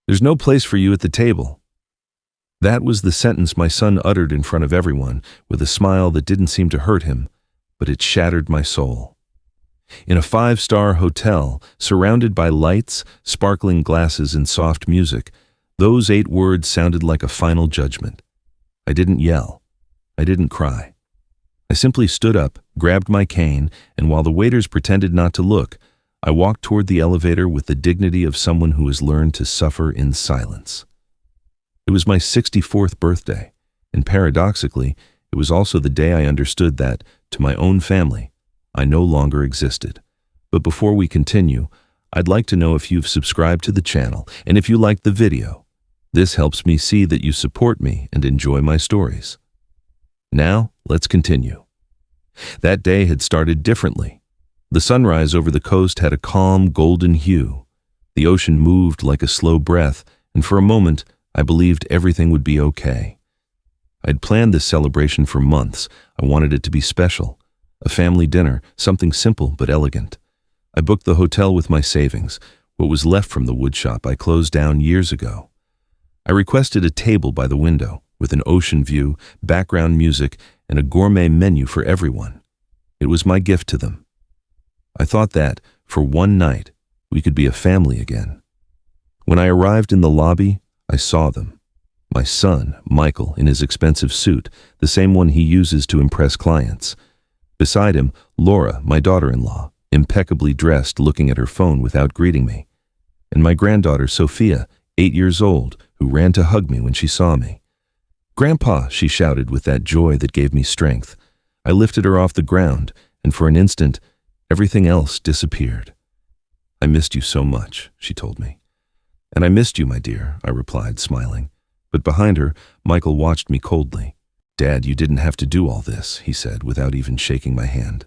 There's no place for you at the table." That was the sentence my son uttered in front of everyone, with a smile that didn't seem to hurt him, but it shattered my soul. In a 5-star hotel, surrounded by lights, sparkling glasses, and soft music, those 8 words sounded like a final judgment. I didn't yell. I didn't cry. I simply stood up, grabbed my cane, and while the waiters pretended not to look, I walked toward the elevator with the dignity of someone who has learned to suffer in silence. It was my 64th birthday, and paradoxically, it was also the day I understood that, to my own family, I no longer existed. But before we continue, I'd like to know if you've subscribed to the channel and if you liked the video. This helps me see that you support me and enjoy my stories. Now, let's continue. That day had started differently. The sunrise over the coast had a calm, golden hue. The ocean moved like a slow breath, and for a moment, I believed everything would be okay. I'd planned this celebration for months. I wanted it to be special. A family dinner, something simple but elegant. I booked the hotel with my savings. What was left from the woodshop I closed down years ago. I requested a table by the window, with an ocean view, background music, and a gourmet menu for everyone. It was my gift to them. I thought that, for one night, we could be a family again. When I arrived in the lobby, I saw them. My son, Michael, in his expensive suit, the same one he uses to impress clients. Beside him, Laura, my daughter-in-law, impeccably dressed, looking at her phone without greeting me. And my granddaughter, Sophia, 8 years old, who ran to hug me when she saw me. "Grandpa," she shouted with that joy that gave me strength. I lifted her off the ground, and for an instant, everything else disappeared. "I missed you so much," she told me. "And I missed you, my dear," I replied, smiling. But behind her, Michael watched me coldly. "Dad, you didn't have to do all this," he said, without even shaking my hand.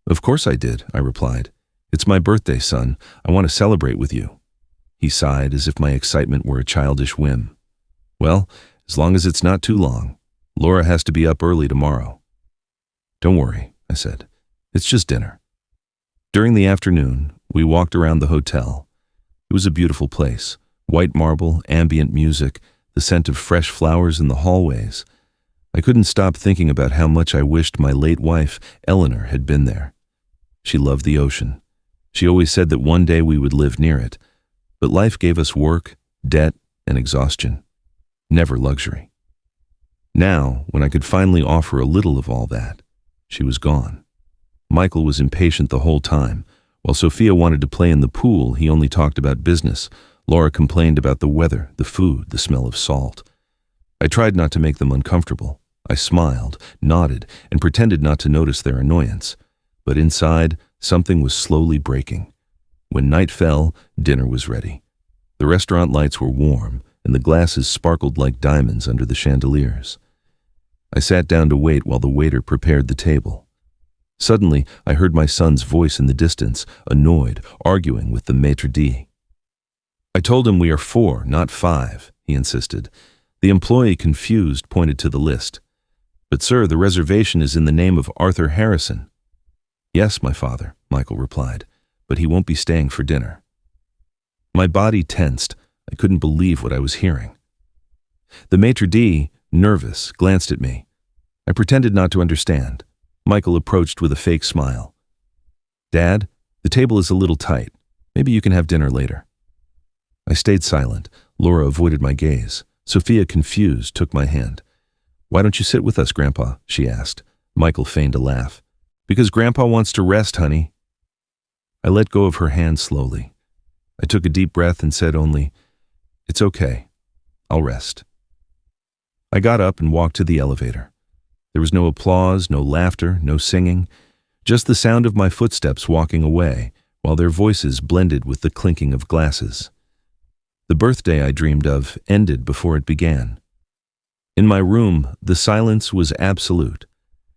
"Of course I did," I replied. "It's my birthday, son. I want to celebrate with you." He sighed as if my excitement were a childish whim. "Well, as long as it's not too long. Laura has to be up early tomorrow." "Don't worry," I said. "It's just dinner." During the afternoon, we walked around the hotel. It was a beautiful place. White marble, ambient music, the scent of fresh flowers in the hallways. I couldn't stop thinking about how much I wished my late wife, Eleanor, had been there. She loved the ocean. She always said that one day we would live near it. But life gave us work, debt, and exhaustion. Never luxury. Now, when I could finally offer a little of all that, she was gone. Michael was impatient the whole time. While Sophia wanted to play in the pool, he only talked about business. Laura complained about the weather, the food, the smell of salt. I tried not to make them uncomfortable. I smiled, nodded, and pretended not to notice their annoyance. But inside, something was slowly breaking. When night fell, dinner was ready. The restaurant lights were warm, and the glasses sparkled like diamonds under the chandeliers. I sat down to wait while the waiter prepared the table. Suddenly, I heard my son's voice in the distance, annoyed, arguing with the maitre d'. "I told him we are 4, not 5, he insisted. The employee, confused, pointed to the list. "But sir, the reservation is in the name of Arthur Harrison." "Yes, my father," Michael replied, "but he won't be staying for dinner." My body tensed. I couldn't believe what I was hearing. The maitre d', nervous, glanced at me. I pretended not to understand. Michael approached with a fake smile. "Dad, the table is a little tight. Maybe you can have dinner later." I stayed silent. Laura avoided my gaze. Sophia, confused, took my hand. "Why don't you sit with us, Grandpa?" she asked. Michael feigned a laugh. "Because Grandpa wants to rest, honey." I let go of her hand slowly. I took a deep breath and said only, "It's okay. I'll rest." I got up and walked to the elevator. There was no applause, no laughter, no singing, just the sound of my footsteps walking away, while their voices blended with the clinking of glasses. The birthday I dreamed of ended before it began. In my room, the silence was absolute.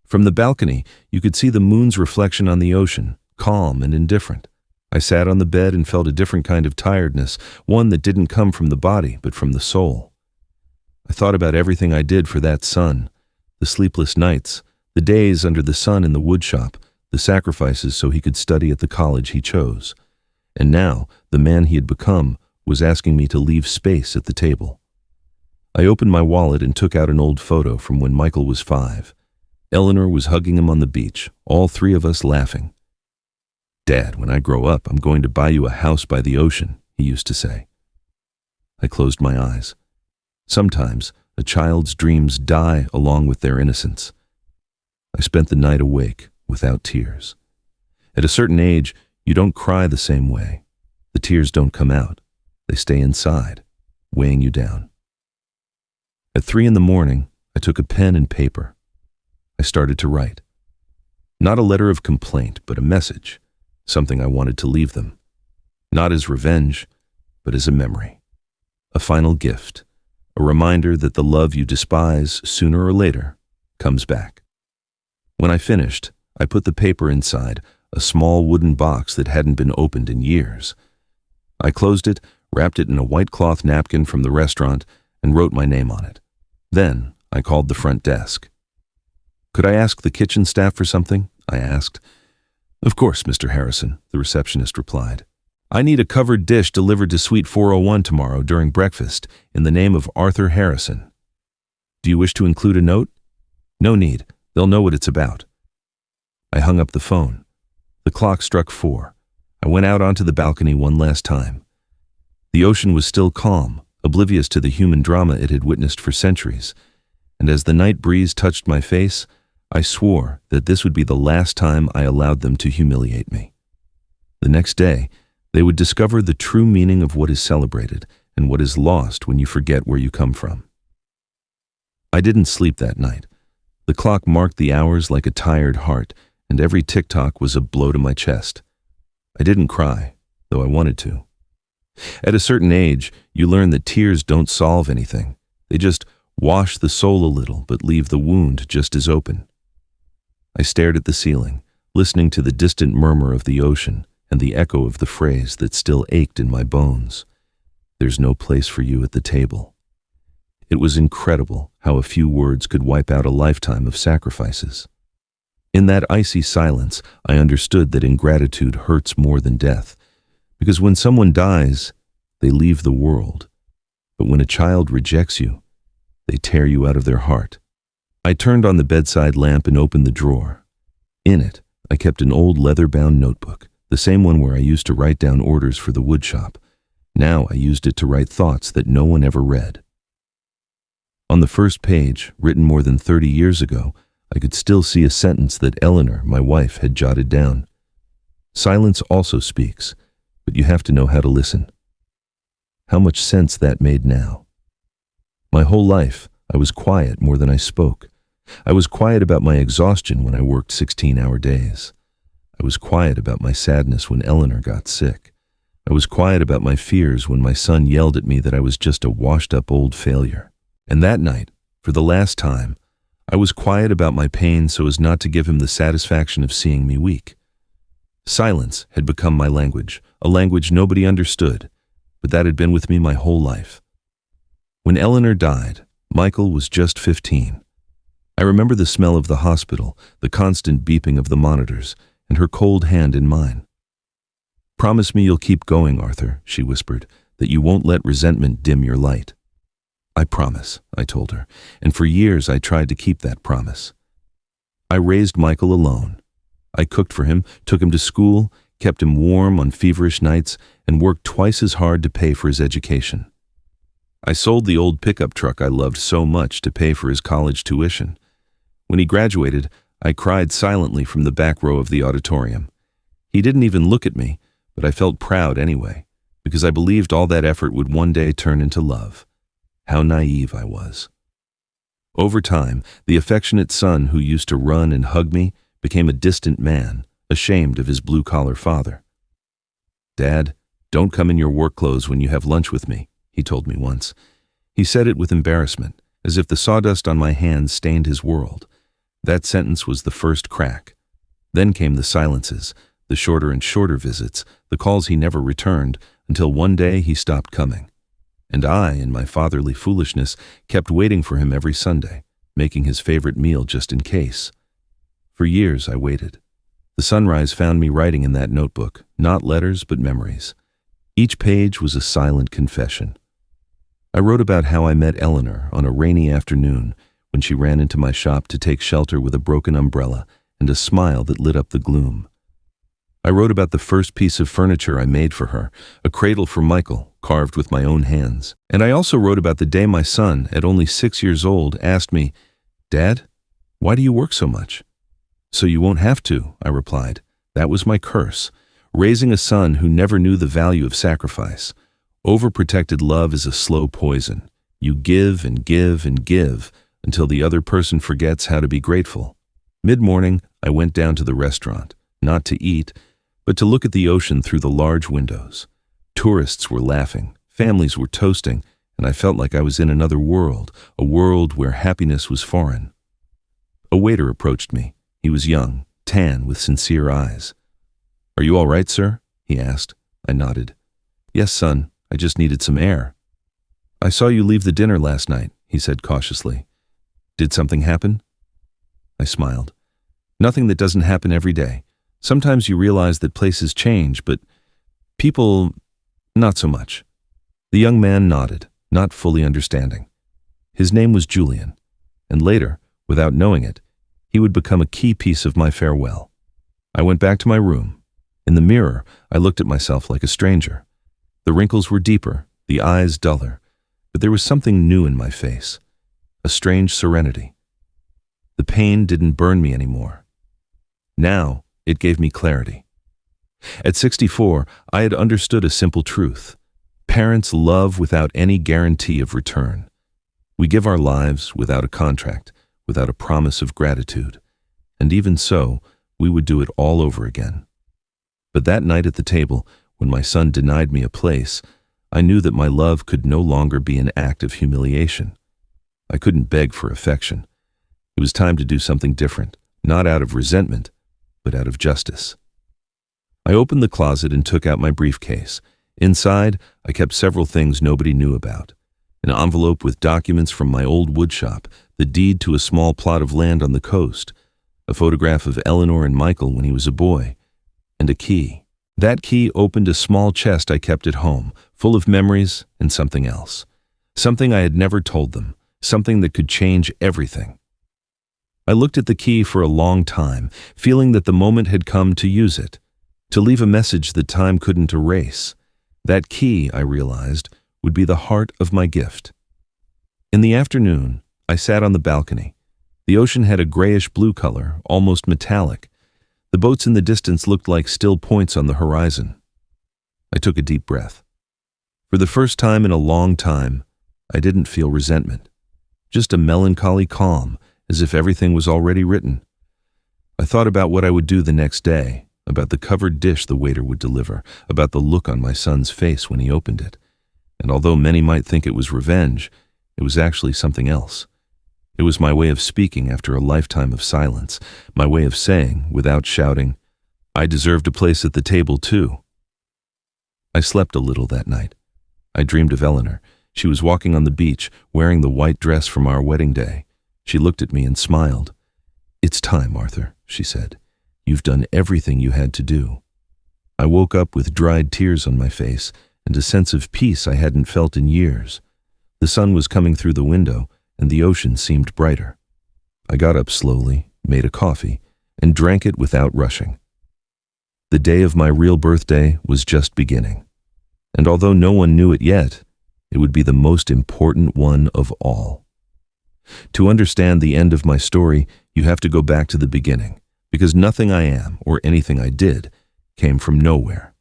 From the balcony, you could see the moon's reflection on the ocean, calm and indifferent. I sat on the bed and felt a different kind of tiredness, one that didn't come from the body, but from the soul. I thought about everything I did for that son, the sleepless nights, the days under the sun in the woodshop, the sacrifices so he could study at the college he chose. And now, the man he had become was asking me to leave space at the table. I opened my wallet and took out an old photo from when Michael was 5. Eleanor was hugging him on the beach, all 3 of us laughing. "Dad, when I grow up, I'm going to buy you a house by the ocean," he used to say. I closed my eyes. Sometimes a child's dreams die along with their innocence. I spent the night awake without tears. At a certain age, you don't cry the same way. The tears don't come out. They stay inside, weighing you down. At 3 in the morning, I took a pen and paper. I started to write. Not a letter of complaint, but a message, something I wanted to leave them. Not as revenge, but as a memory. A final gift, a reminder that the love you despise sooner or later comes back. When I finished, I put the paper inside a small wooden box that hadn't been opened in years. I closed it, wrapped it in a white cloth napkin from the restaurant, and wrote my name on it. Then I called the front desk. "Could I ask the kitchen staff for something?" I asked. "Of course, Mr. Harrison," the receptionist replied. "I need a covered dish delivered to Suite 401 tomorrow during breakfast in the name of Arthur Harrison. Do you wish to include a note?" "No need. They'll know what it's about." I hung up the phone. The clock struck 4. I went out onto the balcony one last time. The ocean was still calm, oblivious to the human drama it had witnessed for centuries, and as the night breeze touched my face, I swore that this would be the last time I allowed them to humiliate me. The next day, they would discover the true meaning of what is celebrated and what is lost when you forget where you come from. I didn't sleep that night. The clock marked the hours like a tired heart, and every tick-tock was a blow to my chest. I didn't cry, though I wanted to. At a certain age, you learn that tears don't solve anything. They just wash the soul a little, but leave the wound just as open. I stared at the ceiling, listening to the distant murmur of the ocean and the echo of the phrase that still ached in my bones. "There's no place for you at the table." It was incredible how a few words could wipe out a lifetime of sacrifices. In that icy silence, I understood that ingratitude hurts more than death, because when someone dies, they leave the world. But when a child rejects you, they tear you out of their heart. I turned on the bedside lamp and opened the drawer. In it, I kept an old leather-bound notebook, the same one where I used to write down orders for the wood shop. Now I used it to write thoughts that no one ever read. On the first page, written more than 30 years ago, I could still see a sentence that Eleanor, my wife, had jotted down. "Silence also speaks, but you have to know how to listen." How much sense that made now. My whole life, I was quiet more than I spoke. I was quiet about my exhaustion when I worked 16-hour days. I was quiet about my sadness when Eleanor got sick. I was quiet about my fears when my son yelled at me that I was just a washed-up old failure. And that night, for the last time, I was quiet about my pain so as not to give him the satisfaction of seeing me weak. Silence had become my language, a language nobody understood, but that had been with me my whole life. When Eleanor died, Michael was just 15. I remember the smell of the hospital, the constant beeping of the monitors, and her cold hand in mine. "Promise me you'll keep going, Arthur," she whispered, "that you won't let resentment dim your light." "I promise," I told her, and for years I tried to keep that promise. I raised Michael alone. I cooked for him, took him to school, kept him warm on feverish nights, and worked twice as hard to pay for his education. I sold the old pickup truck I loved so much to pay for his college tuition. When he graduated, I cried silently from the back row of the auditorium. He didn't even look at me, but I felt proud anyway, because I believed all that effort would one day turn into love. How naive I was. Over time, the affectionate son who used to run and hug me became a distant man, ashamed of his blue-collar father. "Dad, don't come in your work clothes when you have lunch with me," he told me once. He said it with embarrassment, as if the sawdust on my hands stained his world. That sentence was the first crack. Then came the silences, the shorter and shorter visits, the calls he never returned, until one day he stopped coming. And I, in my fatherly foolishness, kept waiting for him every Sunday, making his favorite meal just in case. For years I waited. The sunrise found me writing in that notebook, not letters but memories. Each page was a silent confession. I wrote about how I met Eleanor on a rainy afternoon when she ran into my shop to take shelter with a broken umbrella and a smile that lit up the gloom. I wrote about the first piece of furniture I made for her, a cradle for Michael, carved with my own hands. And I also wrote about the day my son, at only 6 years old, asked me, "Dad, why do you work so much?" "So you won't have to," I replied. That was my curse, raising a son who never knew the value of sacrifice. Overprotected love is a slow poison. You give and give and give until the other person forgets how to be grateful. Mid-morning, I went down to the restaurant, not to eat, but to look at the ocean through the large windows. Tourists were laughing, families were toasting, and I felt like I was in another world, a world where happiness was foreign. A waiter approached me. He was young, tan, with sincere eyes. "Are you all right, sir?" he asked. I nodded. "Yes, son, I just needed some air." "I saw you leave the dinner last night," he said cautiously. "Did something happen?" I smiled. "Nothing that doesn't happen every day. Sometimes you realize that places change, but people, not so much." The young man nodded, not fully understanding. His name was Julian, and later, without knowing it, he would become a key piece of my farewell. I went back to my room. In the mirror, I looked at myself like a stranger. The wrinkles were deeper, the eyes duller, but there was something new in my face, a strange serenity. The pain didn't burn me anymore. Now, it gave me clarity. At 64, I had understood a simple truth. Parents love without any guarantee of return. We give our lives without a contract, without a promise of gratitude. And even so, we would do it all over again. But that night at the table, when my son denied me a place, I knew that my love could no longer be an act of humiliation. I couldn't beg for affection. It was time to do something different, not out of resentment, but out of justice. I opened the closet and took out my briefcase. Inside, I kept several things nobody knew about. An envelope with documents from my old woodshop, the deed to a small plot of land on the coast, a photograph of Eleanor and Michael when he was a boy, and a key. That key opened a small chest I kept at home, full of memories and something else. Something I had never told them, something that could change everything. I looked at the key for a long time, feeling that the moment had come to use it, to leave a message that time couldn't erase. That key, I realized, would be the heart of my gift. In the afternoon, I sat on the balcony. The ocean had a grayish-blue color, almost metallic. The boats in the distance looked like still points on the horizon. I took a deep breath. For the first time in a long time, I didn't feel resentment, just a melancholy calm, as if everything was already written. I thought about what I would do the next day, about the covered dish the waiter would deliver, about the look on my son's face when he opened it. And although many might think it was revenge, it was actually something else. It was my way of speaking after a lifetime of silence, my way of saying, without shouting, I deserved a place at the table too. I slept a little that night. I dreamed of Eleanor. She was walking on the beach, wearing the white dress from our wedding day. She looked at me and smiled. "It's time, Arthur," she said. "You've done everything you had to do." I woke up with dried tears on my face and a sense of peace I hadn't felt in years. The sun was coming through the window, and the ocean seemed brighter. I got up slowly, made a coffee, and drank it without rushing. The day of my real birthday was just beginning, and although no one knew it yet, it would be the most important one of all. To understand the end of my story, you have to go back to the beginning, because nothing I am, or anything I did, came from nowhere.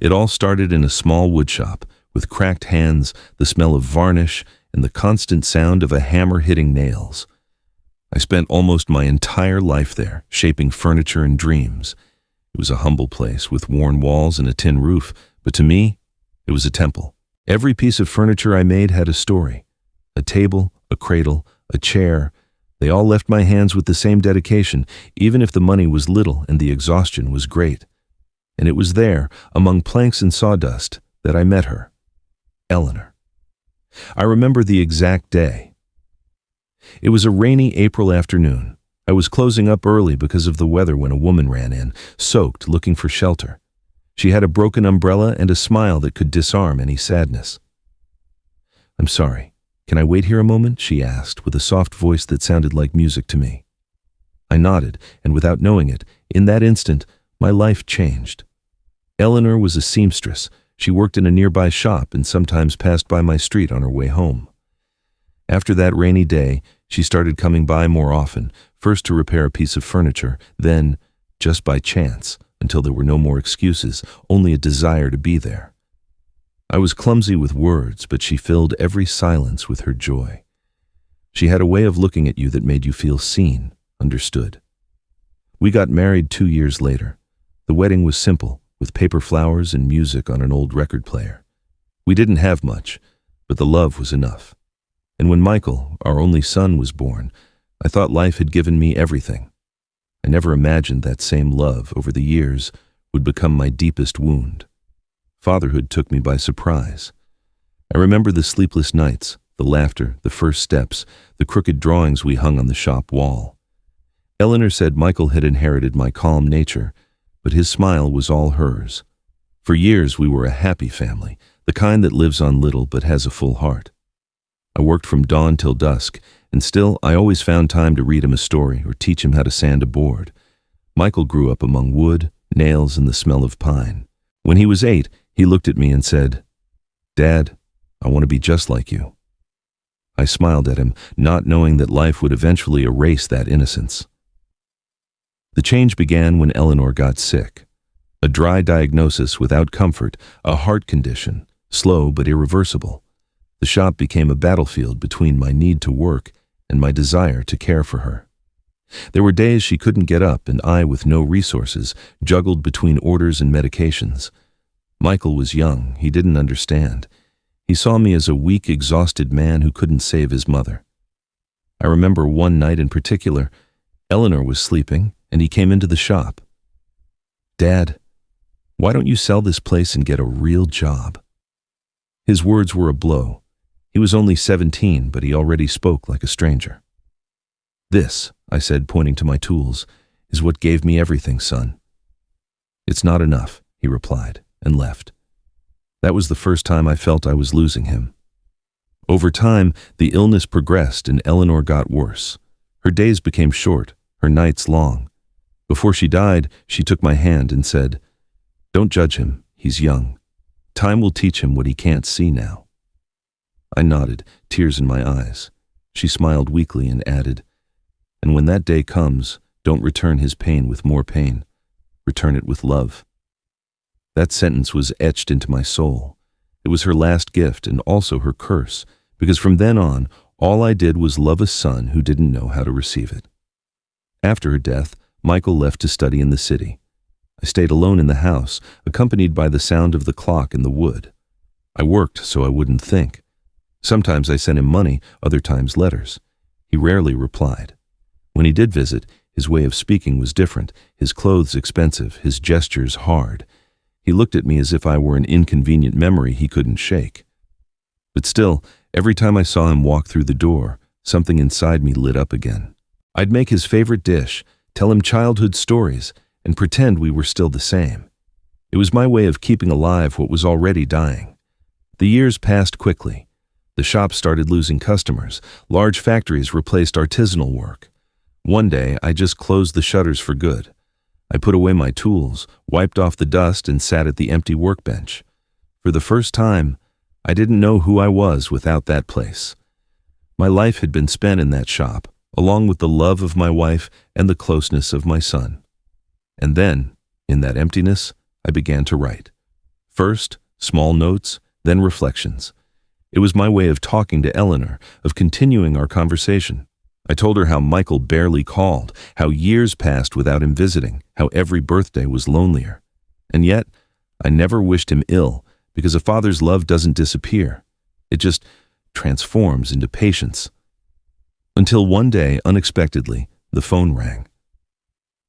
It all started in a small woodshop, with cracked hands, the smell of varnish, and the constant sound of a hammer hitting nails. I spent almost my entire life there, shaping furniture and dreams. It was a humble place with worn walls and a tin roof, but to me, it was a temple. Every piece of furniture I made had a story. A table, a cradle, a chair. They all left my hands with the same dedication, even if the money was little and the exhaustion was great. And it was there, among planks and sawdust, that I met her, Eleanor. I remember the exact day. It was a rainy April afternoon. I was closing up early because of the weather when a woman ran in, soaked, looking for shelter. She had a broken umbrella and a smile that could disarm any sadness. "I'm sorry. Can I wait here a moment?" she asked, with a soft voice that sounded like music to me. I nodded, and without knowing it, in that instant, my life changed. Eleanor was a seamstress. She worked in a nearby shop and sometimes passed by my street on her way home. After that rainy day, she started coming by more often, first to repair a piece of furniture, then, just by chance, until there were no more excuses, only a desire to be there. I was clumsy with words, but she filled every silence with her joy. She had a way of looking at you that made you feel seen, understood. We got married 2 years later. The wedding was simple, with paper flowers and music on an old record player. We didn't have much, but the love was enough. And when Michael, our only son, was born, I thought life had given me everything. I never imagined that same love, over the years, would become my deepest wound. Fatherhood took me by surprise. I remember the sleepless nights, the laughter, the first steps, the crooked drawings we hung on the shop wall. Eleanor said Michael had inherited my calm nature, but his smile was all hers. For years we were a happy family, the kind that lives on little but has a full heart. I worked from dawn till dusk, and still I always found time to read him a story or teach him how to sand a board. Michael grew up among wood, nails, and the smell of pine. When he was 8, he looked at me and said, "Dad, I want to be just like you." I smiled at him, not knowing that life would eventually erase that innocence. The change began when Eleanor got sick. A dry diagnosis without comfort, a heart condition, slow but irreversible. The shop became a battlefield between my need to work and my desire to care for her. There were days she couldn't get up, and I, with no resources, juggled between orders and medications. Michael was young. He didn't understand. He saw me as a weak, exhausted man who couldn't save his mother. I remember one night in particular, Eleanor was sleeping, and he came into the shop. "Dad, why don't you sell this place and get a real job?" His words were a blow. He was only 17, but he already spoke like a stranger. "This," I said, pointing to my tools, "is what gave me everything, son." "It's not enough," he replied, and left. That was the first time I felt I was losing him. Over time, the illness progressed and Eleanor got worse. Her days became short, her nights long. Before she died, she took my hand and said, "Don't judge him, he's young. Time will teach him what he can't see now." I nodded, tears in my eyes. She smiled weakly and added, "And when that day comes, don't return his pain with more pain. Return it with love." That sentence was etched into my soul. It was her last gift and also her curse, because from then on, all I did was love a son who didn't know how to receive it. After her death, Michael left to study in the city. I stayed alone in the house, accompanied by the sound of the clock in the wood. I worked so I wouldn't think. Sometimes I sent him money, other times letters. He rarely replied. When he did visit, his way of speaking was different, his clothes expensive, his gestures hard. He looked at me as if I were an inconvenient memory he couldn't shake. But still, every time I saw him walk through the door, something inside me lit up again. I'd make his favorite dish, tell him childhood stories, and pretend we were still the same. It was my way of keeping alive what was already dying. The years passed quickly. The shop started losing customers. Large factories replaced artisanal work. One day, I just closed the shutters for good. I put away my tools, wiped off the dust, and sat at the empty workbench. For the first time, I didn't know who I was without that place. My life had been spent in that shop, along with the love of my wife and the closeness of my son. And then, in that emptiness, I began to write. First, small notes, then reflections. It was my way of talking to Eleanor, of continuing our conversation. I told her how Michael barely called, how years passed without him visiting, how every birthday was lonelier. And yet, I never wished him ill, because a father's love doesn't disappear. It just transforms into patience. Until one day, unexpectedly, the phone rang.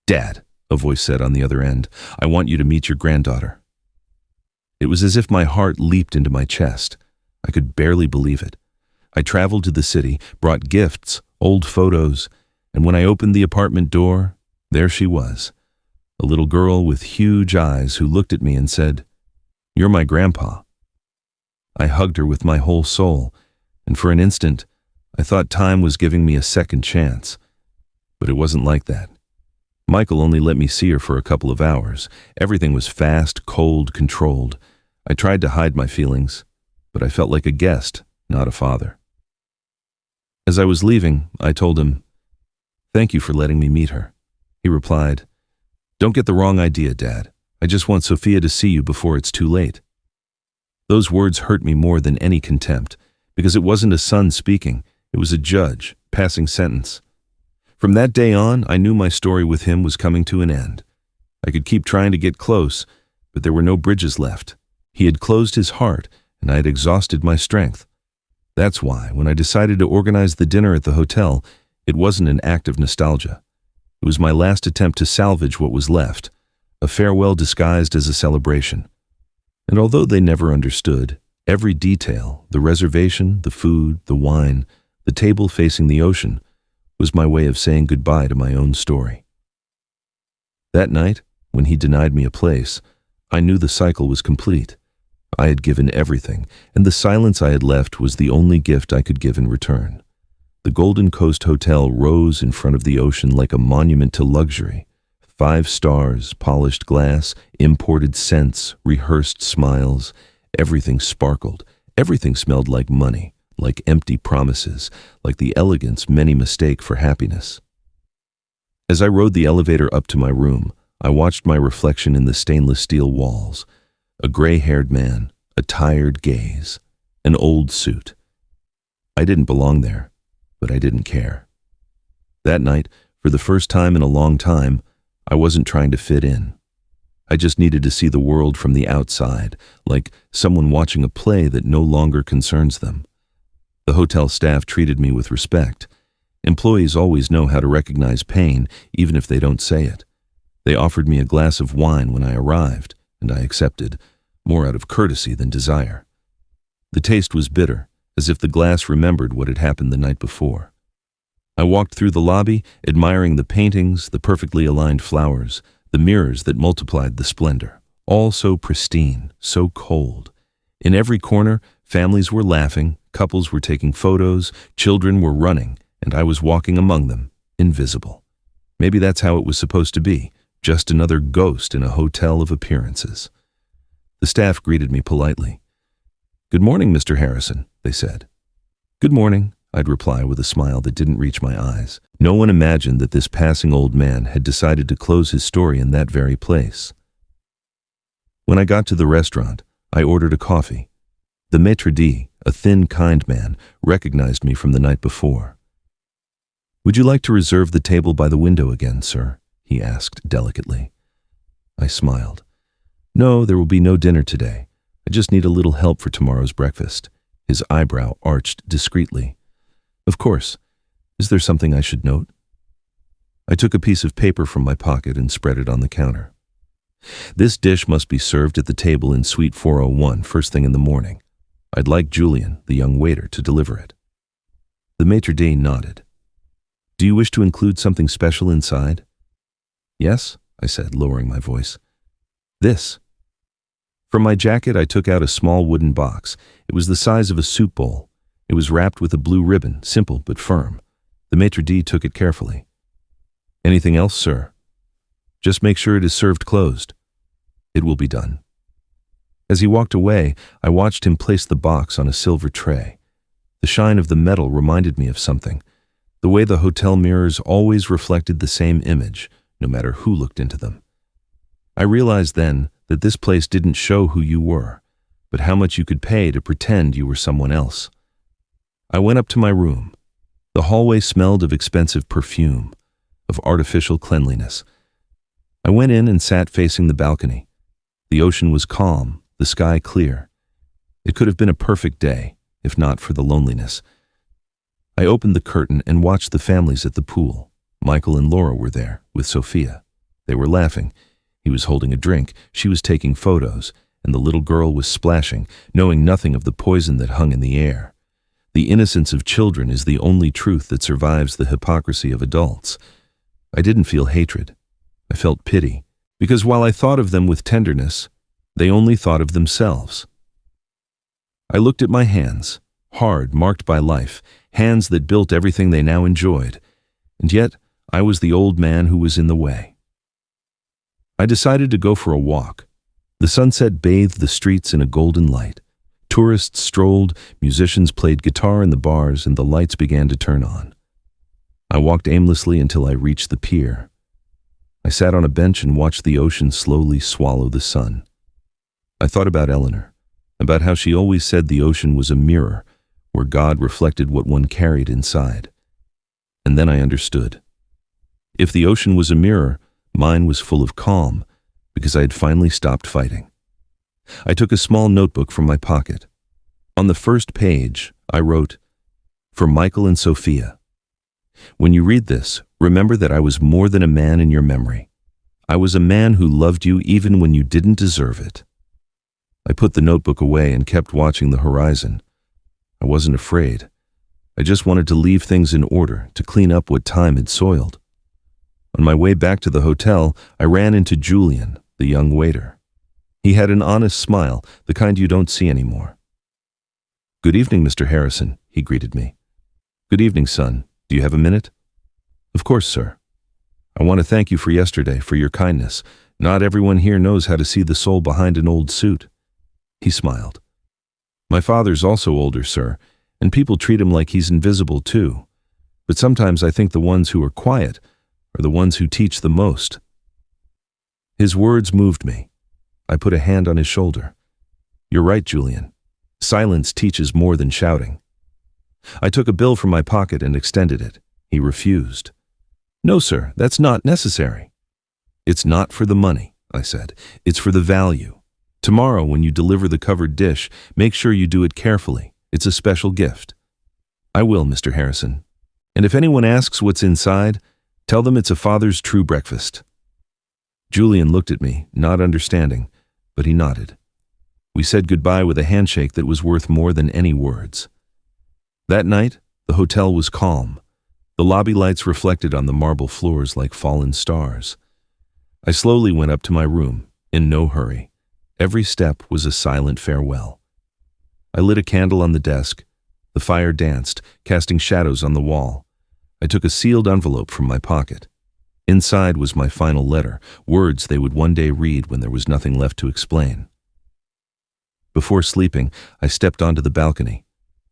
"Dad," a voice said on the other end, "I want you to meet your granddaughter." It was as if my heart leaped into my chest. I could barely believe it. I traveled to the city, brought gifts, old photos, and when I opened the apartment door, there she was. a little girl with huge eyes who looked at me and said, "You're my grandpa." I hugged her with my whole soul, and for an instant, I thought time was giving me a second chance. But it wasn't like that. Michael only let me see her for a couple of hours. Everything was fast, cold, controlled. I tried to hide my feelings, but I felt like a guest, not a father. As I was leaving, I told him, "Thank you for letting me meet her." He replied, "Don't get the wrong idea, Dad. I just want Sophia to see you before it's too late." Those words hurt me more than any contempt, because it wasn't a son speaking, it was a judge, passing sentence. From that day on, I knew my story with him was coming to an end. I could keep trying to get close, but there were no bridges left. He had closed his heart, and I had exhausted my strength. That's why, when I decided to organize the dinner at the hotel, it wasn't an act of nostalgia. It was my last attempt to salvage what was left, a farewell disguised as a celebration. And although they never understood, every detail, the reservation, the food, the wine, the table facing the ocean, was my way of saying goodbye to my own story. That night, when he denied me a place, I knew the cycle was complete. I had given everything, and the silence I had left was the only gift I could give in return. The Golden Coast Hotel rose in front of the ocean like a monument to luxury. 5 stars, polished glass, imported scents, rehearsed smiles. Everything sparkled. Everything smelled like money, like empty promises, like the elegance many mistake for happiness. As I rode the elevator up to my room, I watched my reflection in the stainless steel walls. A gray-haired man, a tired gaze, an old suit. I didn't belong there, but I didn't care. That night, for the first time in a long time, I wasn't trying to fit in. I just needed to see the world from the outside, like someone watching a play that no longer concerns them. The hotel staff treated me with respect. Employees always know how to recognize pain, even if they don't say it. They offered me a glass of wine when I arrived, and I accepted, more out of courtesy than desire. The taste was bitter, as if the glass remembered what had happened the night before. I walked through the lobby, admiring the paintings, the perfectly aligned flowers, the mirrors that multiplied the splendor, all so pristine, so cold. In every corner, families were laughing, couples were taking photos, children were running, and I was walking among them, invisible. Maybe that's how it was supposed to be, just another ghost in a hotel of appearances. The staff greeted me politely. "Good morning, Mr. Harrison," they said. "Good morning," I'd reply with a smile that didn't reach my eyes. No one imagined that this passing old man had decided to close his story in that very place. When I got to the restaurant, I ordered a coffee. The maitre d', a thin, kind man, recognized me from the night before. "Would you like to reserve the table by the window again, sir?" he asked delicately. I smiled. "No, there will be no dinner today. I just need a little help for tomorrow's breakfast." His eyebrow arched discreetly. "Of course. Is there something I should note?" I took a piece of paper from my pocket and spread it on the counter. "This dish must be served at the table in Suite 401 first thing in the morning. I'd like Julian, the young waiter, to deliver it." The maitre d' nodded. "Do you wish to include something special inside?" "Yes," I said, lowering my voice. "This." From my jacket, I took out a small wooden box. It was the size of a soup bowl. It was wrapped with a blue ribbon, simple but firm. The maitre d' took it carefully. "Anything else, sir?" "Just make sure it is served closed." "It will be done." As he walked away, I watched him place the box on a silver tray. The shine of the metal reminded me of something, the way the hotel mirrors always reflected the same image, no matter who looked into them. I realized then that this place didn't show who you were, but how much you could pay to pretend you were someone else. I went up to my room. The hallway smelled of expensive perfume, of artificial cleanliness. I went in and sat facing the balcony. The ocean was calm, the sky clear. It could have been a perfect day, if not for the loneliness. I opened the curtain and watched the families at the pool. Michael and Laura were there, with Sophia. They were laughing. He was holding a drink, she was taking photos, and the little girl was splashing, knowing nothing of the poison that hung in the air. The innocence of children is the only truth that survives the hypocrisy of adults. I didn't feel hatred. I felt pity, Because while I thought of them with tenderness, they only thought of themselves. I looked at my hands, hard, marked by life, hands that built everything they now enjoyed, and yet I was the old man who was in the way. I decided to go for a walk. The sunset bathed the streets in a golden light. Tourists strolled, musicians played guitar in the bars, and the lights began to turn on. I walked aimlessly until I reached the pier. I sat on a bench and watched the ocean slowly swallow the sun. I thought about Eleanor, about how she always said the ocean was a mirror where God reflected what one carried inside. And then I understood. If the ocean was a mirror, mine was full of calm, because I had finally stopped fighting. I took a small notebook from my pocket. On the first page, I wrote, "For Michael and Sophia. When you read this, remember that I was more than a man in your memory. I was a man who loved you even when you didn't deserve it." I put the notebook away and kept watching the horizon. I wasn't afraid. I just wanted to leave things in order, to clean up what time had soiled. On my way back to the hotel, I ran into Julian, the young waiter. He had an honest smile, the kind you don't see anymore. "Good evening, Mr. Harrison," he greeted me. "Good evening, son. Do you have a minute?" "Of course, sir. I want to thank you for yesterday, for your kindness. Not everyone here knows how to see the soul behind an old suit." He smiled. "My father's also older, sir, and people treat him like he's invisible too. But sometimes I think the ones who are quiet are the ones who teach the most." His words moved me. I put a hand on his shoulder. "You're right, Julian. Silence teaches more than shouting." I took a bill from my pocket and extended it. He refused. "No, sir, that's not necessary." "It's not for the money," I said. "It's for the value. Tomorrow, when you deliver the covered dish, make sure you do it carefully. It's a special gift." "I will, Mr. Harrison. And if anyone asks what's inside, tell them it's a father's true breakfast." Julian looked at me, not understanding, but he nodded. We said goodbye with a handshake that was worth more than any words. That night, the hotel was calm. The lobby lights reflected on the marble floors like fallen stars. I slowly went up to my room, in no hurry. Every step was a silent farewell. I lit a candle on the desk. The fire danced, casting shadows on the wall. I took a sealed envelope from my pocket. Inside was my final letter, words they would one day read when there was nothing left to explain. Before sleeping, I stepped onto the balcony.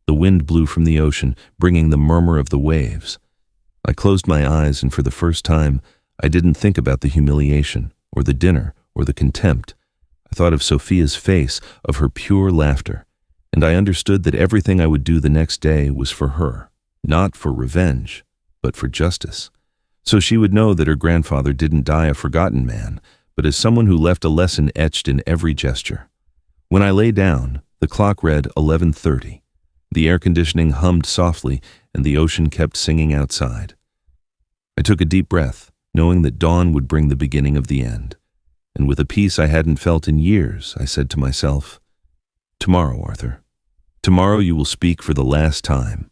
The wind blew from the ocean, bringing the murmur of the waves. I closed my eyes, and for the first time, I didn't think about the humiliation, or the dinner, or the contempt. I thought of Sophia's face, of her pure laughter, and I understood that everything I would do the next day was for her, not for revenge, but for justice. So she would know that her grandfather didn't die a forgotten man, but as someone who left a lesson etched in every gesture. When I lay down, the clock read 11:30. The air conditioning hummed softly, and the ocean kept singing outside. I took a deep breath, knowing that dawn would bring the beginning of the end. And with a peace I hadn't felt in years, I said to myself, "Tomorrow, Arthur. Tomorrow you will speak for the last time."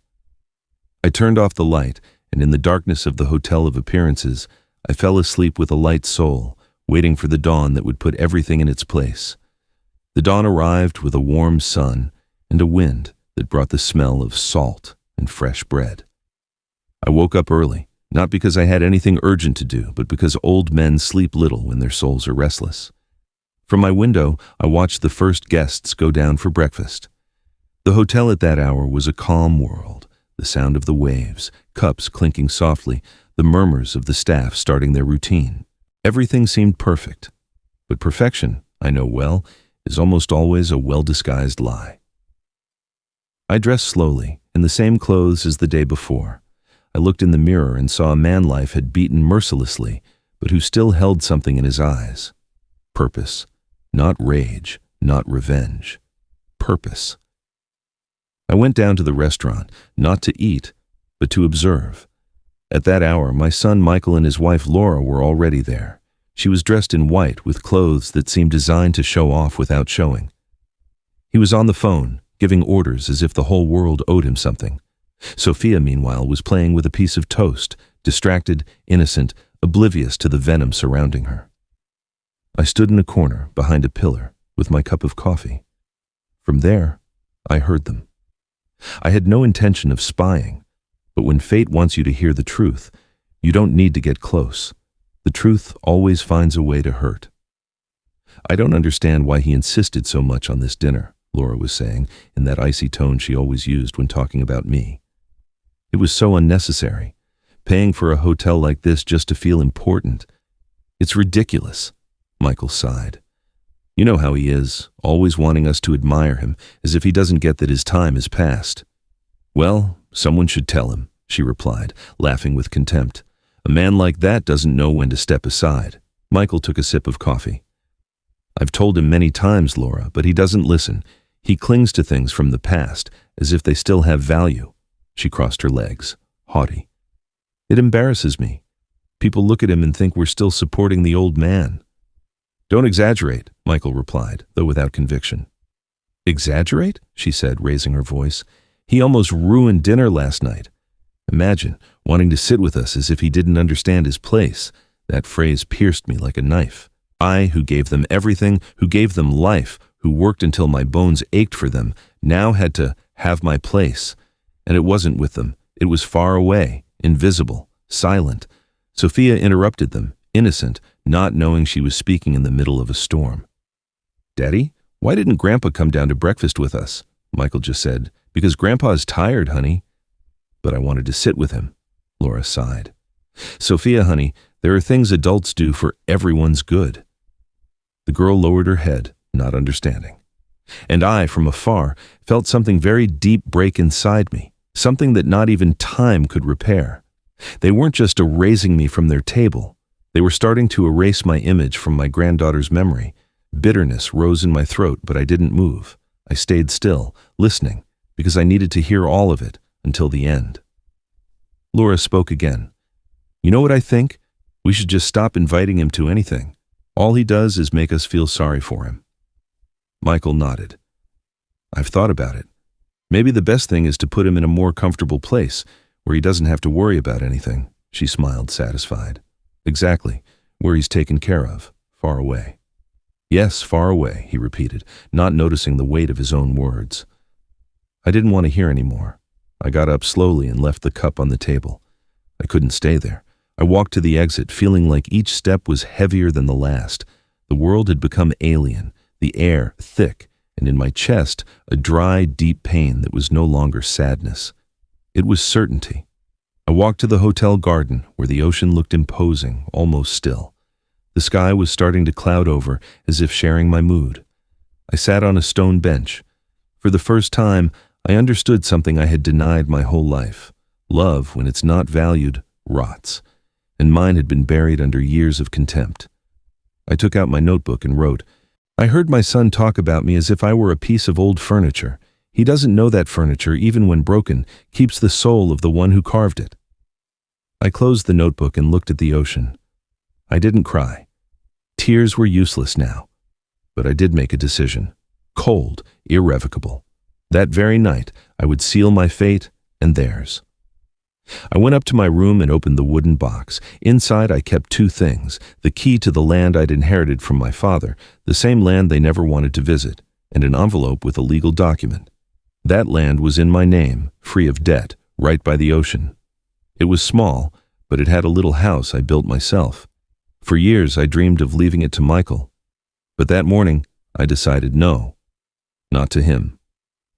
I turned off the light, and in the darkness of the hotel of appearances, I fell asleep with a light soul, waiting for the dawn that would put everything in its place. The dawn arrived with a warm sun and a wind that brought the smell of salt and fresh bread. I woke up early, not because I had anything urgent to do, but because old men sleep little when their souls are restless. From my window, I watched the first guests go down for breakfast. The hotel at that hour was a calm world, the sound of the waves, cups clinking softly, the murmurs of the staff starting their routine. Everything seemed perfect. But perfection, I know well, is almost always a well-disguised lie. I dressed slowly, in the same clothes as the day before. I looked in the mirror and saw a man life had beaten mercilessly, but who still held something in his eyes. Purpose. Not rage, not revenge. Purpose. I went down to the restaurant, not to eat, but to observe. At that hour, my son Michael and his wife Laura were already there. She was dressed in white with clothes that seemed designed to show off without showing. He was on the phone, giving orders as if the whole world owed him something. Sophia, meanwhile, was playing with a piece of toast, distracted, innocent, oblivious to the venom surrounding her. I stood in a corner behind a pillar with my cup of coffee. From there, I heard them. I had no intention of spying, but when fate wants you to hear the truth, you don't need to get close. The truth always finds a way to hurt. I don't understand why he insisted so much on this dinner, Laura was saying, in that icy tone she always used when talking about me. It was so unnecessary, paying for a hotel like this just to feel important. It's ridiculous, Michael sighed. You know how he is, always wanting us to admire him, as if he doesn't get that his time is past. Well, someone should tell him, she replied, laughing with contempt. A man like that doesn't know when to step aside. Michael took a sip of coffee. I've told him many times, Laura, but he doesn't listen. He clings to things from the past, as if they still have value. She crossed her legs, haughty. It embarrasses me. People look at him and think we're still supporting the old man. Don't exaggerate, Michael replied, though without conviction. Exaggerate? She said, raising her voice. He almost ruined dinner last night. Imagine wanting to sit with us as if he didn't understand his place. That phrase pierced me like a knife. I, who gave them everything, who gave them life, who worked until my bones ached for them, now had to have my place. And it wasn't with them. It was far away, invisible, silent. Sophia interrupted them, innocent, not knowing she was speaking in the middle of a storm. Daddy, why didn't Grandpa come down to breakfast with us? Michael just said. Because Grandpa is tired, honey. But I wanted to sit with him, Laura sighed. Sophia, honey, there are things adults do for everyone's good. The girl lowered her head, not understanding. And I, from afar, felt something very deep break inside me, something that not even time could repair. They weren't just erasing me from their table. They were starting to erase my image from my granddaughter's memory. Bitterness rose in my throat, but I didn't move. I stayed still, listening, because I needed to hear all of it until the end. Laura spoke again. You know what I think? We should just stop inviting him to anything. All he does is make us feel sorry for him. Michael nodded. I've thought about it. Maybe the best thing is to put him in a more comfortable place, where he doesn't have to worry about anything. She smiled, satisfied. Exactly, where he's taken care of, far away. Yes, far away, he repeated, not noticing the weight of his own words. I didn't want to hear any more. I got up slowly and left the cup on the table. I couldn't stay there. I walked to the exit, feeling like each step was heavier than the last. The world had become alien, the air thick, and in my chest, a dry, deep pain that was no longer sadness. It was certainty. I walked to the hotel garden, where the ocean looked imposing, almost still. The sky was starting to cloud over, as if sharing my mood. I sat on a stone bench. For the first time, I understood something I had denied my whole life. Love, when it's not valued, rots. And mine had been buried under years of contempt. I took out my notebook and wrote, I heard my son talk about me as if I were a piece of old furniture. He doesn't know that furniture, even when broken, keeps the soul of the one who carved it. I closed the notebook and looked at the ocean. I didn't cry. Tears were useless now. But I did make a decision. Cold, irrevocable. That very night, I would seal my fate and theirs. I went up to my room and opened the wooden box. Inside, I kept two things: the key to the land I'd inherited from my father, the same land they never wanted to visit, and an envelope with a legal document. That land was in my name, free of debt, right by the ocean. It was small, but it had a little house I built myself. For years, I dreamed of leaving it to Michael. But that morning, I decided no. Not to him.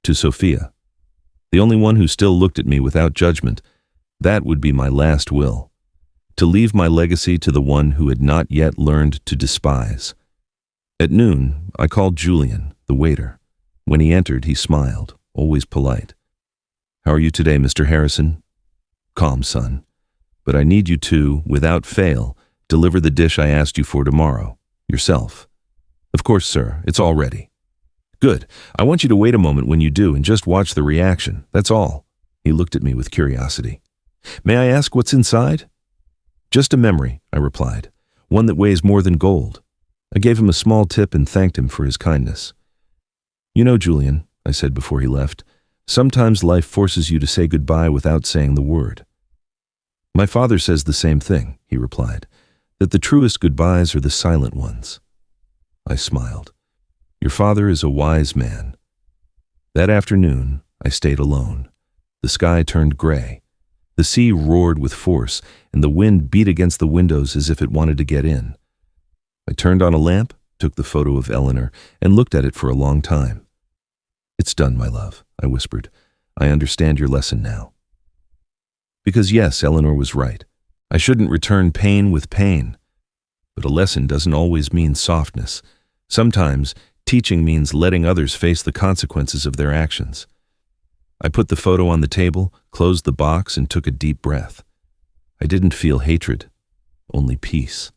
To Sophia. The only one who still looked at me without judgment. That would be my last will. To leave my legacy to the one who had not yet learned to despise. At noon, I called Julian, the waiter. When he entered, he smiled, always polite. How are you today, Mr. Harrison? Calm, son. But I need you to, without fail, deliver the dish I asked you for tomorrow, yourself. Of course, sir, it's all ready. Good. I want you to wait a moment when you do and just watch the reaction, that's all. He looked at me with curiosity. May I ask what's inside? Just a memory, I replied, one that weighs more than gold. I gave him a small tip and thanked him for his kindness. You know, Julian, I said before he left, sometimes life forces you to say goodbye without saying the word. My father says the same thing, he replied, that the truest goodbyes are the silent ones. I smiled. Your father is a wise man. That afternoon, I stayed alone. The sky turned gray. The sea roared with force, and the wind beat against the windows as if it wanted to get in. I turned on a lamp, took the photo of Eleanor, and looked at it for a long time. It's done, my love, I whispered. I understand your lesson now. Because yes, Eleanor was right. I shouldn't return pain with pain. But a lesson doesn't always mean softness. Sometimes, teaching means letting others face the consequences of their actions. I put the photo on the table, closed the box, and took a deep breath. I didn't feel hatred, only peace.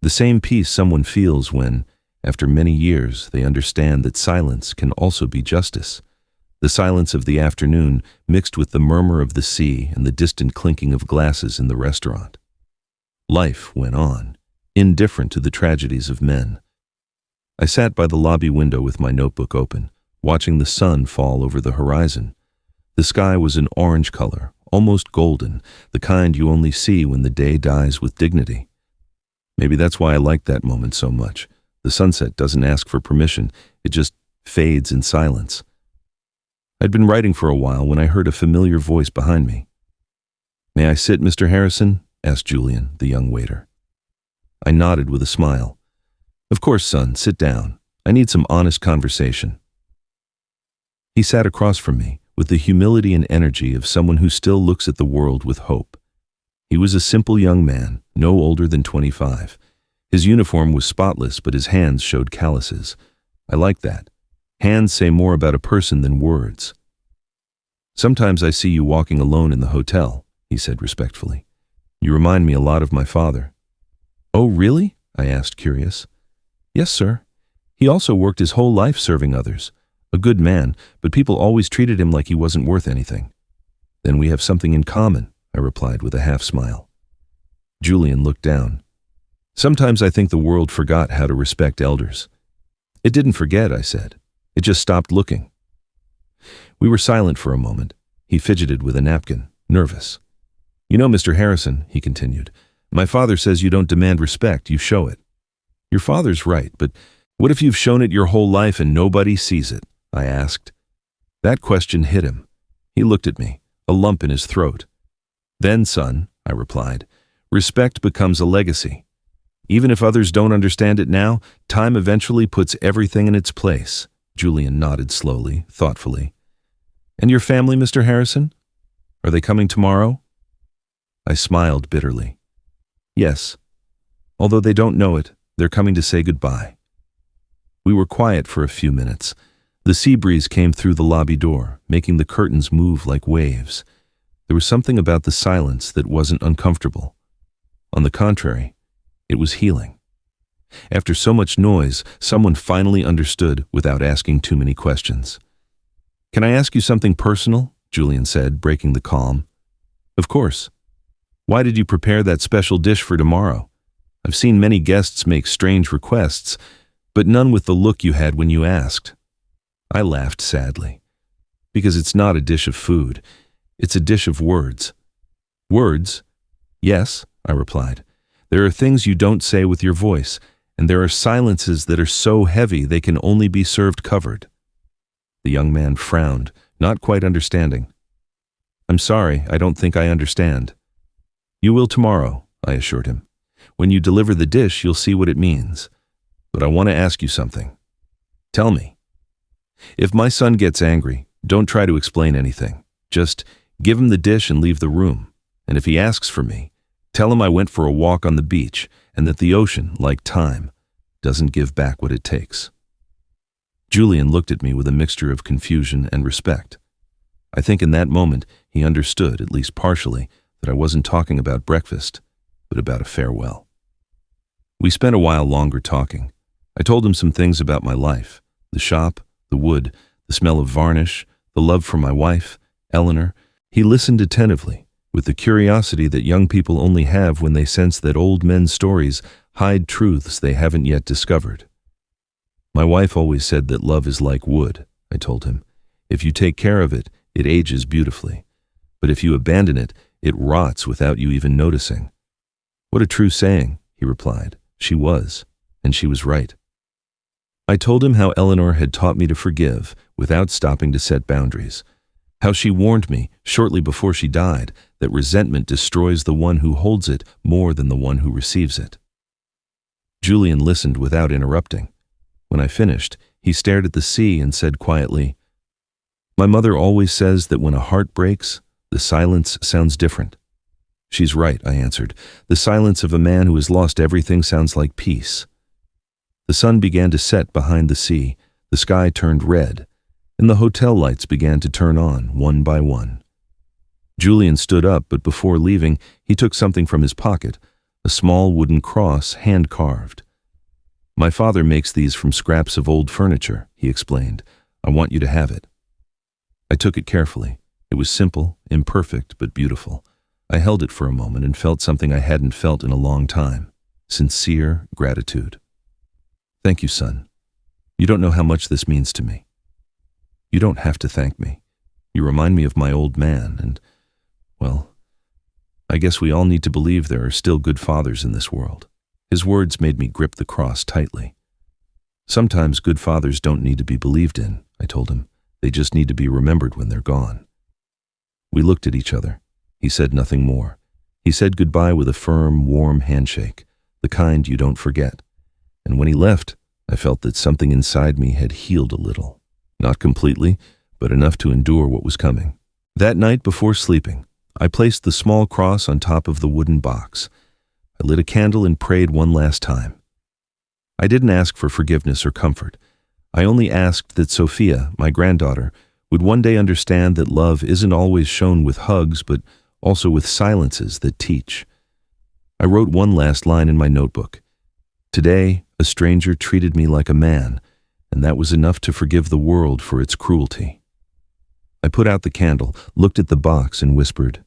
The same peace someone feels when, after many years, they understand that silence can also be justice. The silence of the afternoon mixed with the murmur of the sea and the distant clinking of glasses in the restaurant. Life went on, indifferent to the tragedies of men. I sat by the lobby window with my notebook open, watching the sun fall over the horizon. The sky was an orange color, almost golden, the kind you only see when the day dies with dignity. Maybe that's why I liked that moment so much. The sunset doesn't ask for permission, it just fades in silence. I'd been writing for a while when I heard a familiar voice behind me. "May I sit, Mr. Harrison?" asked Julian, the young waiter. I nodded with a smile. "Of course, son, sit down. I need some honest conversation." He sat across from me, with the humility and energy of someone who still looks at the world with hope. He was a simple young man, no older than 25. His uniform was spotless, but his hands showed calluses. I liked that. Hands say more about a person than words. "Sometimes I see you walking alone in the hotel," he said respectfully. "You remind me a lot of my father." "Oh, really?" I asked, curious. "Yes, sir. He also worked his whole life serving others. A good man, but people always treated him like he wasn't worth anything." "Then we have something in common," I replied with a half smile. Julian looked down. "Sometimes I think the world forgot how to respect elders." "It didn't forget," I said. "It just stopped looking." We were silent for a moment. He fidgeted with a napkin, nervous. "You know, Mr. Harrison," he continued, "my father says you don't demand respect, you show it." "Your father's right, but what if you've shown it your whole life and nobody sees it?" I asked. That question hit him. He looked at me, a lump in his throat. "Then, son," I replied, "respect becomes a legacy. Even if others don't understand it now, time eventually puts everything in its place." Julian nodded slowly, thoughtfully. "And your family, Mr. Harrison? Are they coming tomorrow?" I smiled bitterly. "Yes. Although they don't know it, they're coming to say goodbye." We were quiet for a few minutes. The sea breeze came through the lobby door, making the curtains move like waves. There was something about the silence that wasn't uncomfortable. On the contrary, it was healing. After so much noise, someone finally understood without asking too many questions. "Can I ask you something personal?" Julian said, breaking the calm. "Of course. Why did you prepare that special dish for tomorrow? I've seen many guests make strange requests, but none with the look you had when you asked." I laughed sadly. "Because it's not a dish of food. It's a dish of words." "Words? Yes," I replied. "There are things you don't say with your voice, and there are silences that are so heavy they can only be served covered." The young man frowned, not quite understanding. "I'm sorry, I don't think I understand." "You will tomorrow," I assured him. "When you deliver the dish, you'll see what it means. But I want to ask you something." "Tell me." "If my son gets angry, don't try to explain anything. Just give him the dish and leave the room. And if he asks for me, tell him I went for a walk on the beach and that the ocean, like time, doesn't give back what it takes." Julian looked at me with a mixture of confusion and respect. I think in that moment he understood, at least partially, that I wasn't talking about breakfast, but about a farewell. We spent a while longer talking. I told him some things about my life, the shop, the wood, the smell of varnish, the love for my wife, Eleanor. He listened attentively, with the curiosity that young people only have when they sense that old men's stories hide truths they haven't yet discovered. "My wife always said that love is like wood," I told him. "If you take care of it, it ages beautifully. But if you abandon it, it rots without you even noticing." "What a true saying," he replied. "She was, and she was right." I told him how Eleanor had taught me to forgive without stopping to set boundaries, how she warned me, shortly before she died, that resentment destroys the one who holds it more than the one who receives it. Julian listened without interrupting. When I finished, he stared at the sea and said quietly, "My mother always says that when a heart breaks, the silence sounds different." "She's right," I answered. "The silence of a man who has lost everything sounds like peace." The sun began to set behind the sea, the sky turned red, and the hotel lights began to turn on, one by one. Julian stood up, but before leaving, he took something from his pocket, a small wooden cross, hand-carved. "My father makes these from scraps of old furniture," he explained. "I want you to have it." I took it carefully. It was simple, imperfect, but beautiful. I held it for a moment and felt something I hadn't felt in a long time: sincere gratitude. "Thank you, son. You don't know how much this means to me." "You don't have to thank me. You remind me of my old man, and, well, I guess we all need to believe there are still good fathers in this world." His words made me grip the cross tightly. "Sometimes good fathers don't need to be believed in," I told him. "They just need to be remembered when they're gone." We looked at each other. He said nothing more. He said goodbye with a firm, warm handshake, the kind you don't forget. And when he left, I felt that something inside me had healed a little. Not completely, but enough to endure what was coming. That night before sleeping, I placed the small cross on top of the wooden box. I lit a candle and prayed one last time. I didn't ask for forgiveness or comfort. I only asked that Sophia, my granddaughter, would one day understand that love isn't always shown with hugs, but also with silences that teach. I wrote one last line in my notebook. "Today, a stranger treated me like a man, and that was enough to forgive the world for its cruelty." I put out the candle, looked at the box, and whispered,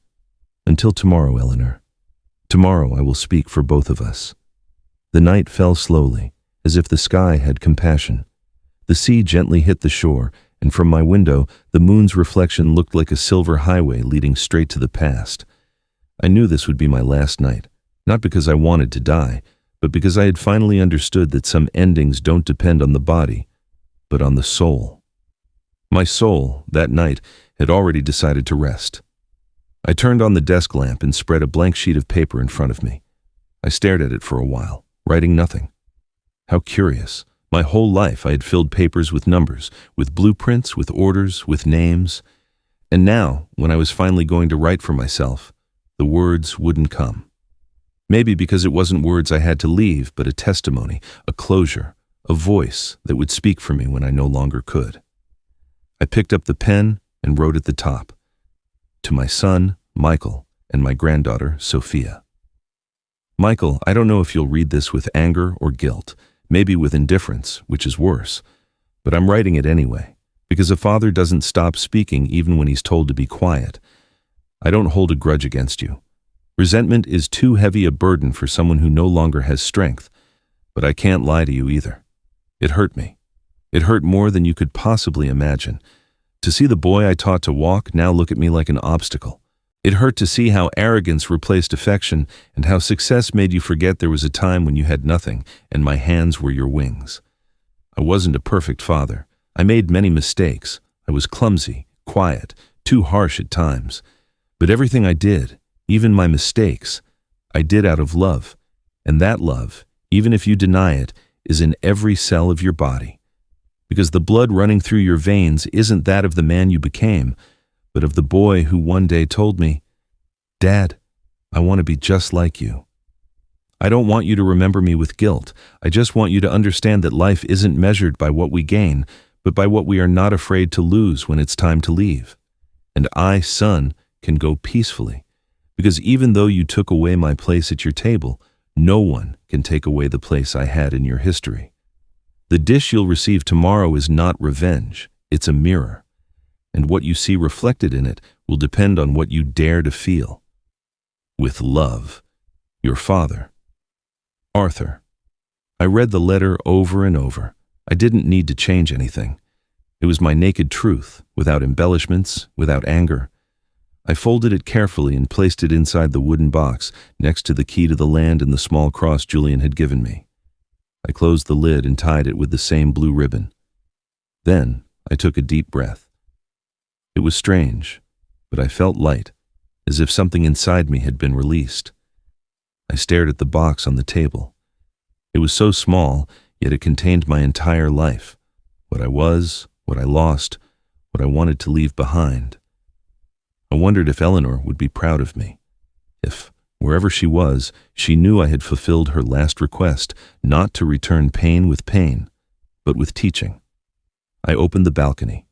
"Until tomorrow, Eleanor. Tomorrow I will speak for both of us." The night fell slowly, as if the sky had compassion. The sea gently hit the shore, and from my window, the moon's reflection looked like a silver highway leading straight to the past. I knew this would be my last night, not because I wanted to die, but because I had finally understood that some endings don't depend on the body, but on the soul. My soul, that night, had already decided to rest. I turned on the desk lamp and spread a blank sheet of paper in front of me. I stared at it for a while, writing nothing. How curious. My whole life I had filled papers with numbers, with blueprints, with orders, with names. And now, when I was finally going to write for myself, the words wouldn't come. Maybe because it wasn't words I had to leave, but a testimony, a closure, a voice that would speak for me when I no longer could. I picked up the pen and wrote at the top, "To my son, Michael, and my granddaughter, Sophia. Michael, I don't know if you'll read this with anger or guilt, maybe with indifference, which is worse, but I'm writing it anyway, because a father doesn't stop speaking even when he's told to be quiet. I don't hold a grudge against you. Resentment is too heavy a burden for someone who no longer has strength, but I can't lie to you either. It hurt me. It hurt more than you could possibly imagine. To see the boy I taught to walk now look at me like an obstacle. It hurt to see how arrogance replaced affection and how success made you forget there was a time when you had nothing and my hands were your wings. I wasn't a perfect father. I made many mistakes. I was clumsy, quiet, too harsh at times. But everything I did, even my mistakes, I did out of love. And that love, even if you deny it, is in every cell of your body. Because the blood running through your veins isn't that of the man you became, but of the boy who one day told me, "Dad, I want to be just like you." I don't want you to remember me with guilt. I just want you to understand that life isn't measured by what we gain, but by what we are not afraid to lose when it's time to leave. And I, son, can go peacefully. Because even though you took away my place at your table, no one can take away the place I had in your history. The dish you'll receive tomorrow is not revenge, it's a mirror. And what you see reflected in it will depend on what you dare to feel. With love, your father, Arthur. I read the letter over and over. I didn't need to change anything. It was my naked truth, without embellishments, without anger. I folded it carefully and placed it inside the wooden box next to the key to the land and the small cross Julian had given me. I closed the lid and tied it with the same blue ribbon. Then I took a deep breath. It was strange, but I felt light, as if something inside me had been released. I stared at the box on the table. It was so small, yet it contained my entire life. What I was, what I lost, what I wanted to leave behind. I wondered if Eleanor would be proud of me. If, wherever she was, she knew I had fulfilled her last request, not to return pain with pain, but with teaching. I opened the balcony.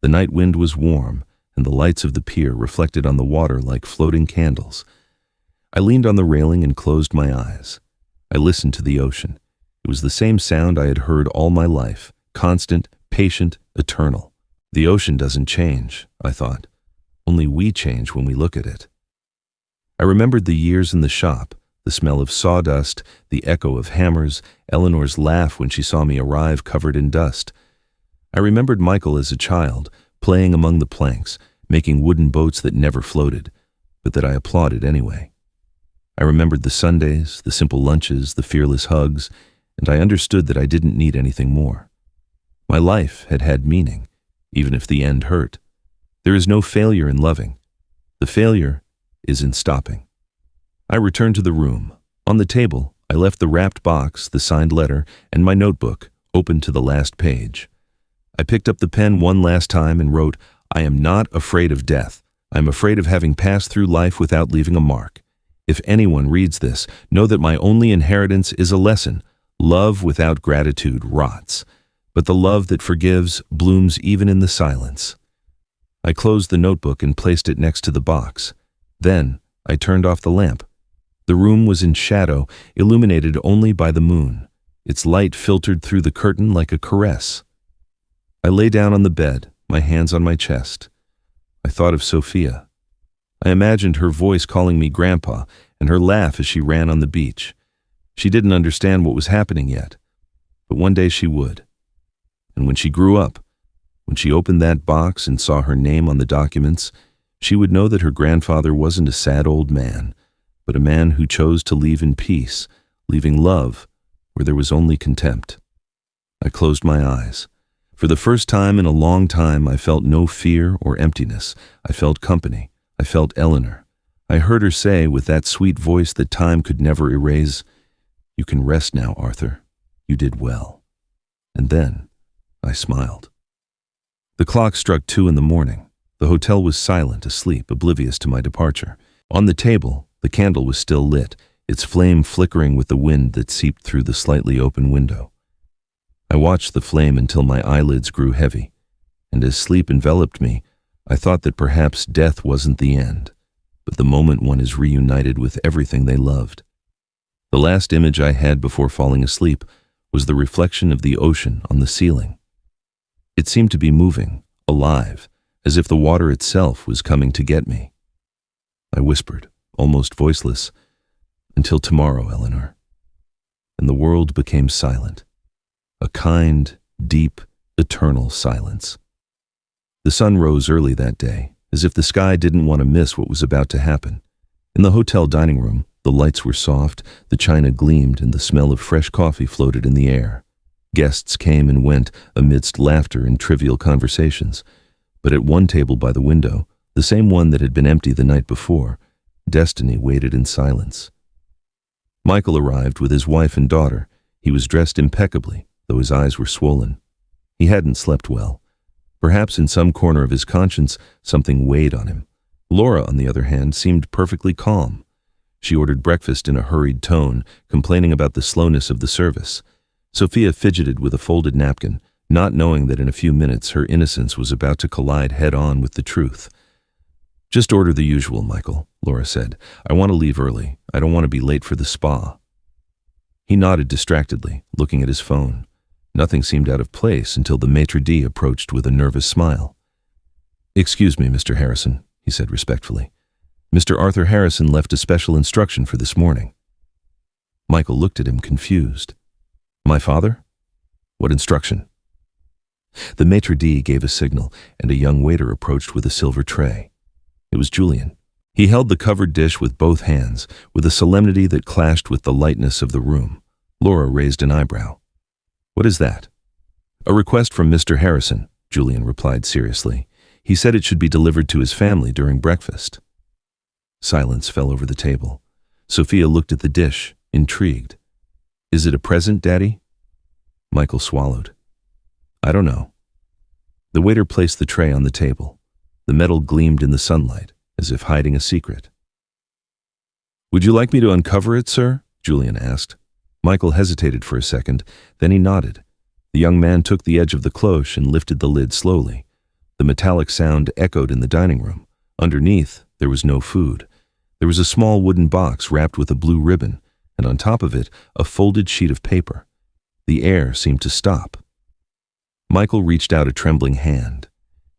The night wind was warm, and the lights of the pier reflected on the water like floating candles. I leaned on the railing and closed my eyes. I listened to the ocean. It was the same sound I had heard all my life, constant, patient, eternal. The ocean doesn't change, I thought. Only we change when we look at it. I remembered the years in the shop, the smell of sawdust, the echo of hammers, Eleanor's laugh when she saw me arrive covered in dust. I remembered Michael as a child, playing among the planks, making wooden boats that never floated, but that I applauded anyway. I remembered the Sundays, the simple lunches, the fearless hugs, and I understood that I didn't need anything more. My life had had meaning, even if the end hurt. There is no failure in loving. The failure is in stopping. I returned to the room. On the table, I left the wrapped box, the signed letter, and my notebook, open to the last page. I picked up the pen one last time and wrote, "I am not afraid of death. I am afraid of having passed through life without leaving a mark. If anyone reads this, know that my only inheritance is a lesson. Love without gratitude rots, but the love that forgives blooms even in the silence." I closed the notebook and placed it next to the box. Then I turned off the lamp. The room was in shadow, illuminated only by the moon. Its light filtered through the curtain like a caress. I lay down on the bed, my hands on my chest. I thought of Sophia. I imagined her voice calling me Grandpa and her laugh as she ran on the beach. She didn't understand what was happening yet, but one day she would. And when she grew up, when she opened that box and saw her name on the documents, she would know that her grandfather wasn't a sad old man, but a man who chose to leave in peace, leaving love where there was only contempt. I closed my eyes. For the first time in a long time, I felt no fear or emptiness. I felt company. I felt Eleanor. I heard her say with that sweet voice that time could never erase, "You can rest now, Arthur. You did well." And then I smiled. The clock struck 2 in the morning. The hotel was silent, asleep, oblivious to my departure. On the table, the candle was still lit, its flame flickering with the wind that seeped through the slightly open window. I watched the flame until my eyelids grew heavy, and as sleep enveloped me, I thought that perhaps death wasn't the end, but the moment one is reunited with everything they loved. The last image I had before falling asleep was the reflection of the ocean on the ceiling. It seemed to be moving, alive, as if the water itself was coming to get me. I whispered, almost voiceless, "Until tomorrow, Eleanor." And the world became silent. A kind, deep, eternal silence. The sun rose early that day, as if the sky didn't want to miss what was about to happen. In the hotel dining room, the lights were soft, the china gleamed, and the smell of fresh coffee floated in the air. Guests came and went amidst laughter and trivial conversations. But at one table by the window, the same one that had been empty the night before, destiny waited in silence. Michael arrived with his wife and daughter. He was dressed impeccably, though his eyes were swollen. He hadn't slept well. Perhaps in some corner of his conscience, something weighed on him. Laura, on the other hand, seemed perfectly calm. She ordered breakfast in a hurried tone, complaining about the slowness of the service. Sophia fidgeted with a folded napkin, not knowing that in a few minutes her innocence was about to collide head-on with the truth. "Just order the usual, Michael," Laura said. "I want to leave early. I don't want to be late for the spa." He nodded distractedly, looking at his phone. Nothing seemed out of place until the maitre d' approached with a nervous smile. "Excuse me, Mr. Harrison," he said respectfully. "Mr. Arthur Harrison left a special instruction for this morning." Michael looked at him confused. "My father? What instruction?" The maitre d' gave a signal, and a young waiter approached with a silver tray. It was Julian. He held the covered dish with both hands, with a solemnity that clashed with the lightness of the room. Laura raised an eyebrow. What is that? A request from Mr. Harrison, Julian replied seriously. He said it should be delivered to his family during breakfast. Silence fell over the table. Sophia looked at the dish, intrigued. Is it a present, Daddy? Michael swallowed. I don't know. The waiter placed the tray on the table. The metal gleamed in the sunlight, as if hiding a secret. Would you like me to uncover it, sir? Julian asked. Michael hesitated for a second, then he nodded. The young man took the edge of the cloche and lifted the lid slowly. The metallic sound echoed in the dining room. Underneath, there was no food. There was a small wooden box wrapped with a blue ribbon, and on top of it, a folded sheet of paper. The air seemed to stop. Michael reached out a trembling hand.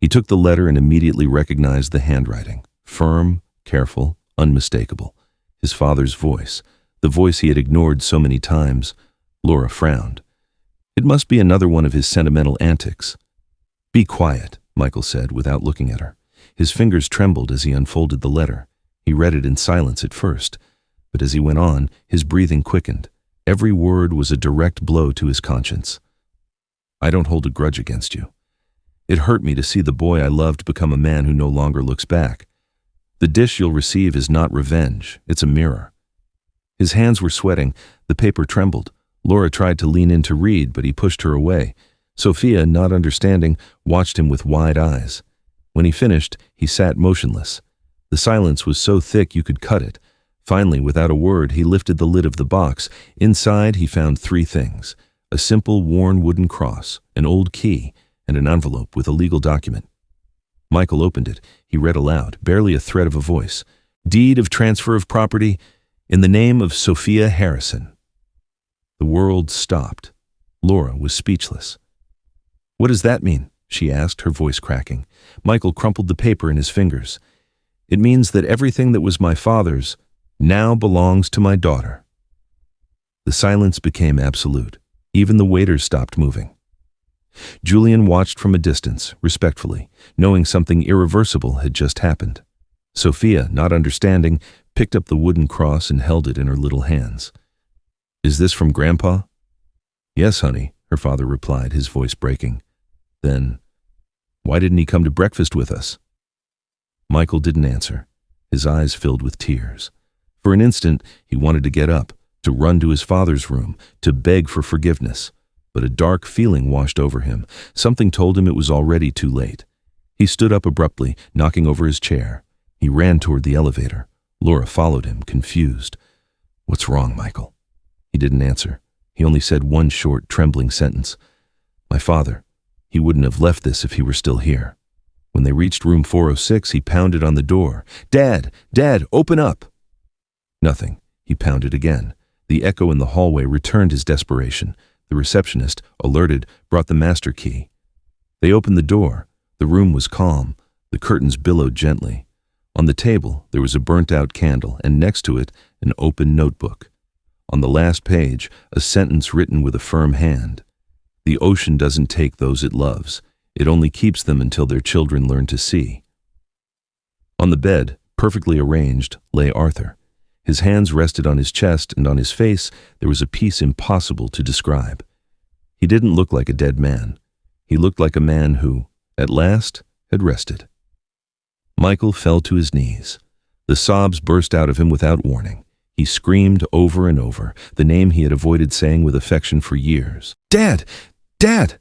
He took the letter and immediately recognized the handwriting. Firm, careful, unmistakable. His father's voice, the voice he had ignored so many times. Laura frowned. It must be another one of his sentimental antics. Be quiet, Michael said without looking at her. His fingers trembled as he unfolded the letter. He read it in silence at first, but as he went on, his breathing quickened. Every word was a direct blow to his conscience. I don't hold a grudge against you. It hurt me to see the boy I loved become a man who no longer looks back. The dish you'll receive is not revenge, it's a mirror. His hands were sweating, the paper trembled. Laura tried to lean in to read, but he pushed her away. Sophia, not understanding, watched him with wide eyes. When he finished, he sat motionless. The silence was so thick you could cut it. Finally, without a word, he lifted the lid of the box. Inside, he found 3 things: a simple, worn wooden cross, an old key, and an envelope with a legal document. Michael opened it. He read aloud, barely a thread of a voice. Deed of transfer of property in the name of Sophia Harrison. The world stopped. Laura was speechless. What does that mean? She asked, her voice cracking. Michael crumpled the paper in his fingers. It means that everything that was my father's now belongs to my daughter. The silence became absolute. Even the waiters stopped moving. Julian watched from a distance, respectfully, knowing something irreversible had just happened. Sophia, not understanding, picked up the wooden cross and held it in her little hands. Is this from Grandpa? Yes, honey, her father replied, his voice breaking. Then, why didn't he come to breakfast with us? Michael didn't answer. His eyes filled with tears. For an instant, he wanted to get up, to run to his father's room, to beg for forgiveness. But a dark feeling washed over him. Something told him it was already too late. He stood up abruptly, knocking over his chair. He ran toward the elevator. Laura followed him, confused. What's wrong, Michael? He didn't answer. He only said one short, trembling sentence. My father. He wouldn't have left this if he were still here. When they reached room 406, he pounded on the door. Dad! Dad, open up! Nothing. He pounded again. The echo in the hallway returned his desperation. The receptionist, alerted, brought the master key. They opened the door. The room was calm. The curtains billowed gently. On the table, there was a burnt-out candle, and next to it, an open notebook. On the last page, a sentence written with a firm hand. The ocean doesn't take those it loves. It only keeps them until their children learn to see. On the bed, perfectly arranged, lay Arthur. His hands rested on his chest, and on his face there was a peace impossible to describe. He didn't look like a dead man. He looked like a man who, at last, had rested. Michael fell to his knees. The sobs burst out of him without warning. He screamed over and over, the name he had avoided saying with affection for years. Dad! Dad!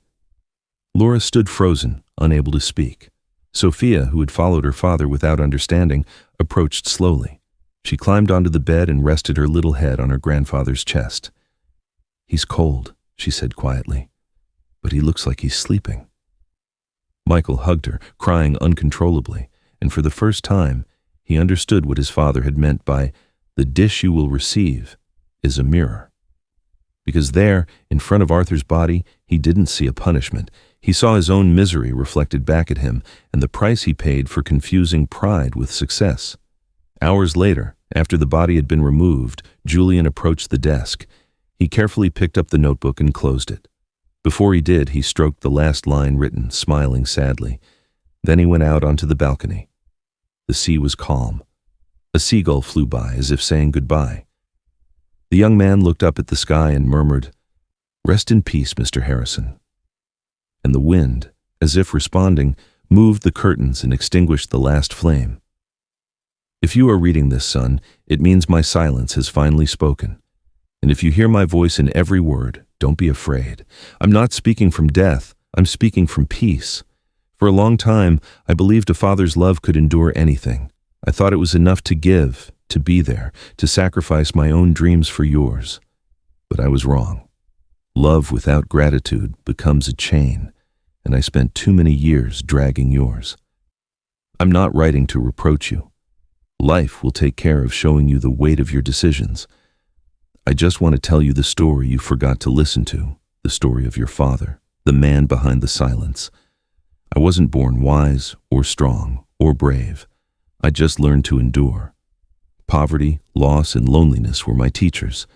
Laura stood frozen, unable to speak. Sophia, who had followed her father without understanding, approached slowly. She climbed onto the bed and rested her little head on her grandfather's chest. He's cold, she said quietly, but he looks like he's sleeping. Michael hugged her, crying uncontrollably, and for the first time, he understood what his father had meant by, the dish you will receive is a mirror. Because there, in front of Arthur's body, he didn't see a punishment. He saw his own misery reflected back at him and the price he paid for confusing pride with success. Hours later, after the body had been removed, Julian approached the desk. He carefully picked up the notebook and closed it. Before he did, he stroked the last line written, smiling sadly. Then he went out onto the balcony. The sea was calm. A seagull flew by as if saying goodbye. The young man looked up at the sky and murmured, "Rest in peace, Mr. Harrison." And the wind, as if responding, moved the curtains and extinguished the last flame. If you are reading this, son, it means my silence has finally spoken. And if you hear my voice in every word, don't be afraid. I'm not speaking from death, I'm speaking from peace. For a long time, I believed a father's love could endure anything. I thought it was enough to give, to be there, to sacrifice my own dreams for yours. But I was wrong. Love without gratitude becomes a chain, and I spent too many years dragging yours. I'm not writing to reproach you. Life will take care of showing you the weight of your decisions. I just want to tell you the story you forgot to listen to, the story of your father, the man behind the silence. I wasn't born wise or strong or brave. I just learned to endure. Poverty, loss, and loneliness were my teachers,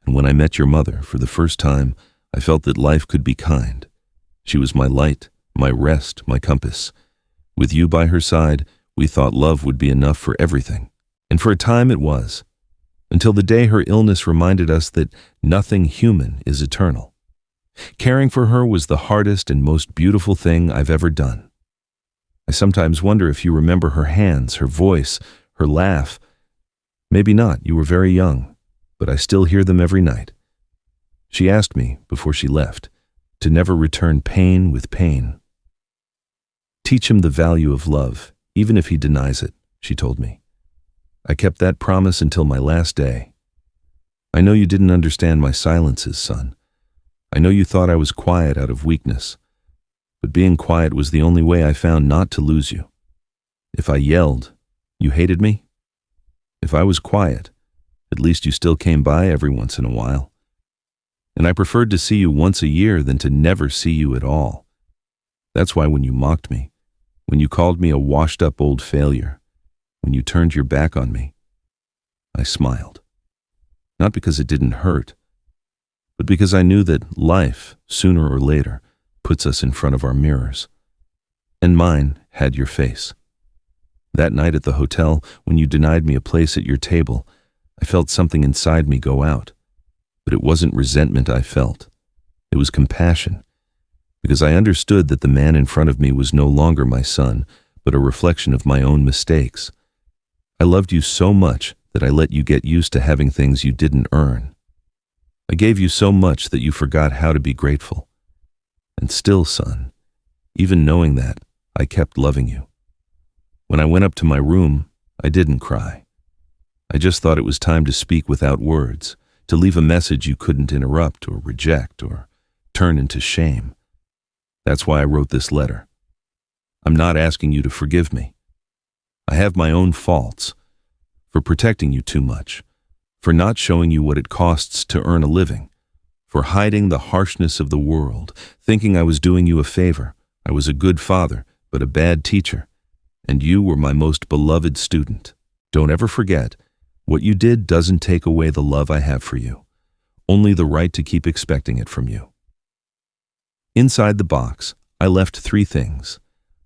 and when I met your mother for the first time, I felt that life could be kind. She was my light, my rest, my compass. With you by her side, we thought love would be enough for everything, and for a time it was, until the day her illness reminded us that nothing human is eternal. Caring for her was the hardest and most beautiful thing I've ever done. I sometimes wonder if you remember her hands, her voice, her laugh. Maybe not, you were very young, but I still hear them every night. She asked me, before she left, to never return pain with pain. Teach him the value of love, even if he denies it, she told me. I kept that promise until my last day. I know you didn't understand my silences, son. I know you thought I was quiet out of weakness, but being quiet was the only way I found not to lose you. If I yelled, you hated me? If I was quiet, at least you still came by every once in a while. And I preferred to see you once a year than to never see you at all. That's why when you mocked me, when you called me a washed-up old failure, when you turned your back on me, I smiled. Not because it didn't hurt, but because I knew that life, sooner or later, puts us in front of our mirrors. And mine had your face. That night at the hotel, when you denied me a place at your table, I felt something inside me go out. But it wasn't resentment I felt. It was compassion, because I understood that the man in front of me was no longer my son, but a reflection of my own mistakes. I loved you so much that I let you get used to having things you didn't earn. I gave you so much that you forgot how to be grateful. And still, son, even knowing that, I kept loving you. When I went up to my room, I didn't cry. I just thought it was time to speak without words, to leave a message you couldn't interrupt or reject or turn into shame. That's why I wrote this letter. I'm not asking you to forgive me. I have my own faults, for protecting you too much, for not showing you what it costs to earn a living, for hiding the harshness of the world, thinking I was doing you a favor. I was a good father, but a bad teacher, and you were my most beloved student. Don't ever forget, what you did doesn't take away the love I have for you, only the right to keep expecting it from you. Inside the box, I left 3 things.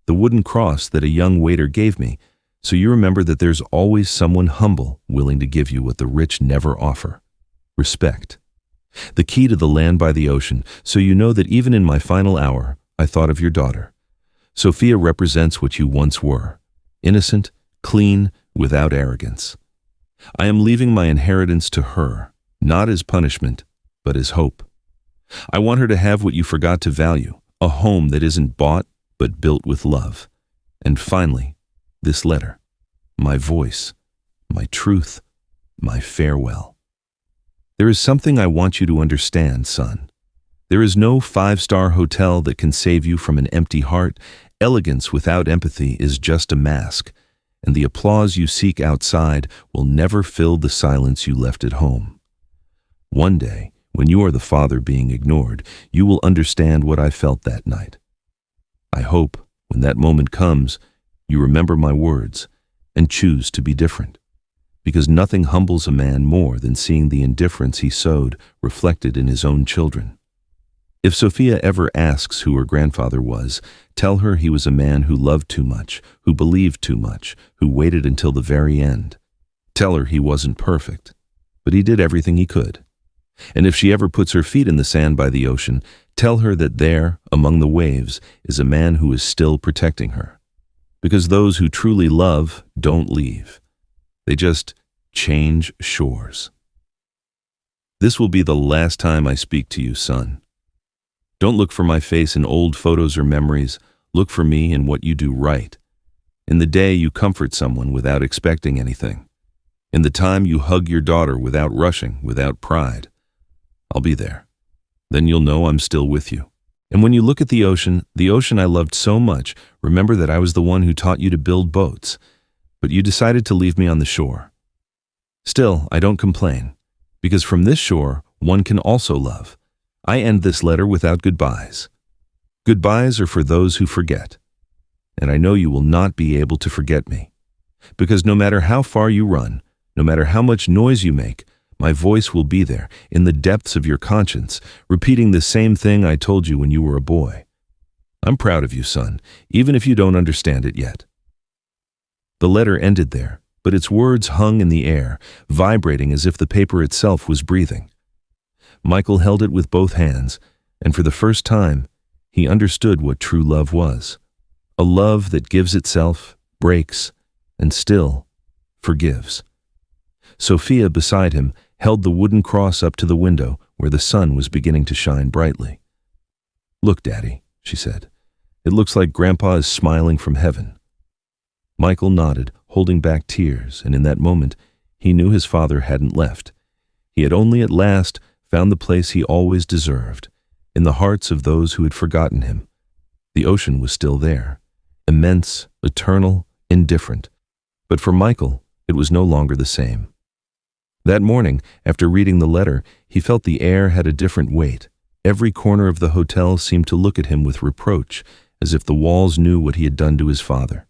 The wooden cross that a young waiter gave me, so you remember that there's always someone humble willing to give you what the rich never offer. Respect. The key to the land by the ocean, so you know that even in my final hour, I thought of your daughter. Sophia represents what you once were, innocent, clean, without arrogance. I am leaving my inheritance to her, not as punishment, but as hope. I want her to have what you forgot to value, a home that isn't bought, but built with love. And finally, this letter, my voice, my truth, my farewell. There is something I want you to understand, son. There is no 5-star hotel that can save you from an empty heart. Elegance without empathy is just a mask, and the applause you seek outside will never fill the silence you left at home. One day, when you are the father being ignored, you will understand what I felt that night. I hope, when that moment comes, you remember my words and choose to be different, because nothing humbles a man more than seeing the indifference he sowed reflected in his own children. If Sophia ever asks who her grandfather was, tell her he was a man who loved too much, who believed too much, who waited until the very end. Tell her he wasn't perfect, but he did everything he could. And if she ever puts her feet in the sand by the ocean, tell her that there, among the waves, is a man who is still protecting her. Because those who truly love don't leave. They just change shores. This will be the last time I speak to you, son. Don't look for my face in old photos or memories. Look for me in what you do right. In the day you comfort someone without expecting anything. In the time you hug your daughter without rushing, without pride. I'll be there. Then you'll know I'm still with you. And when you look at the ocean I loved so much, remember that I was the one who taught you to build boats, but you decided to leave me on the shore. Still, I don't complain, because from this shore, one can also love. I end this letter without goodbyes. Goodbyes are for those who forget. And I know you will not be able to forget me. Because no matter how far you run, no matter how much noise you make, my voice will be there, in the depths of your conscience, repeating the same thing I told you when you were a boy. I'm proud of you, son, even if you don't understand it yet. The letter ended there, but its words hung in the air, vibrating as if the paper itself was breathing. Michael held it with both hands, and for the first time, he understood what true love was. A love that gives itself, breaks, and still forgives. Sophia, beside him, held the wooden cross up to the window where the sun was beginning to shine brightly. "Look, Daddy," she said. "It looks like Grandpa is smiling from heaven." Michael nodded, holding back tears, and in that moment, he knew his father hadn't left. He had only at last found the place he always deserved, in the hearts of those who had forgotten him. The ocean was still there, immense, eternal, indifferent. But for Michael, it was no longer the same. That morning, after reading the letter, he felt the air had a different weight. Every corner of the hotel seemed to look at him with reproach, as if the walls knew what he had done to his father.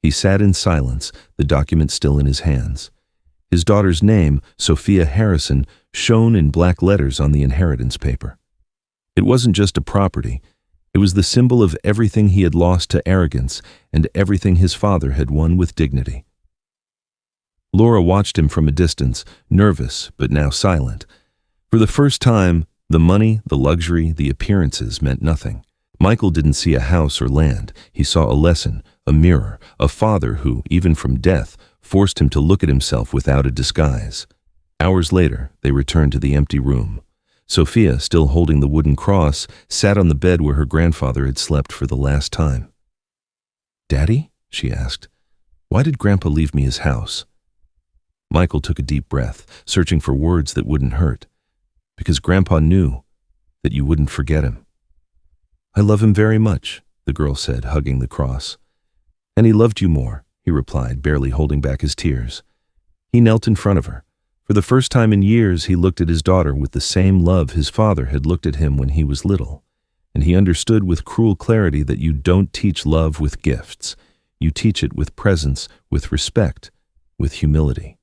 He sat in silence, the document still in his hands. His daughter's name, Sophia Harrison, shone in black letters on the inheritance paper. It wasn't just a property. It was the symbol of everything he had lost to arrogance and everything his father had won with dignity. Laura watched him from a distance, nervous but now silent. For the first time, the money, the luxury, the appearances meant nothing. Michael didn't see a house or land. He saw a lesson, a mirror, a father who, even from death, forced him to look at himself without a disguise. Hours later, they returned to the empty room. Sophia, still holding the wooden cross, sat on the bed where her grandfather had slept for the last time. "Daddy?" she asked. "Why did Grandpa leave me his house?" Michael took a deep breath, searching for words that wouldn't hurt. "Because Grandpa knew that you wouldn't forget him." "I love him very much," the girl said, hugging the cross. "And he loved you more," he replied, barely holding back his tears. He knelt in front of her. For the first time in years, he looked at his daughter with the same love his father had looked at him when he was little. And he understood with cruel clarity that you don't teach love with gifts. You teach it with presence, with respect, with humility.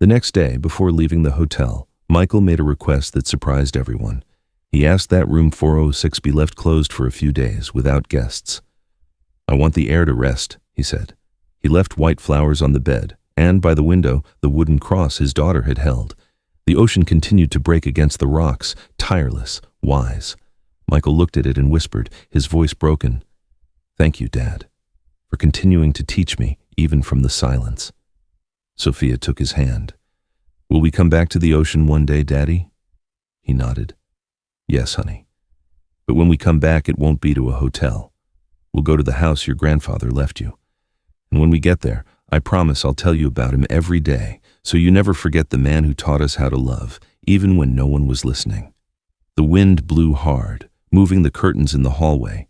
The next day, before leaving the hotel, Michael made a request that surprised everyone. He asked that room 406 be left closed for a few days, without guests. "I want the air to rest," he said. He left white flowers on the bed, and by the window, the wooden cross his daughter had held. The ocean continued to break against the rocks, tireless, wise. Michael looked at it and whispered, his voice broken, "Thank you, Dad, for continuing to teach me, even from the silence." Sophia took his hand. "Will we come back to the ocean one day, Daddy?" He nodded. "Yes, honey. But when we come back, it won't be to a hotel. We'll go to the house your grandfather left you. And when we get there, I promise I'll tell you about him every day, so you never forget the man who taught us how to love, even when no one was listening." The wind blew hard, moving the curtains in the hallway,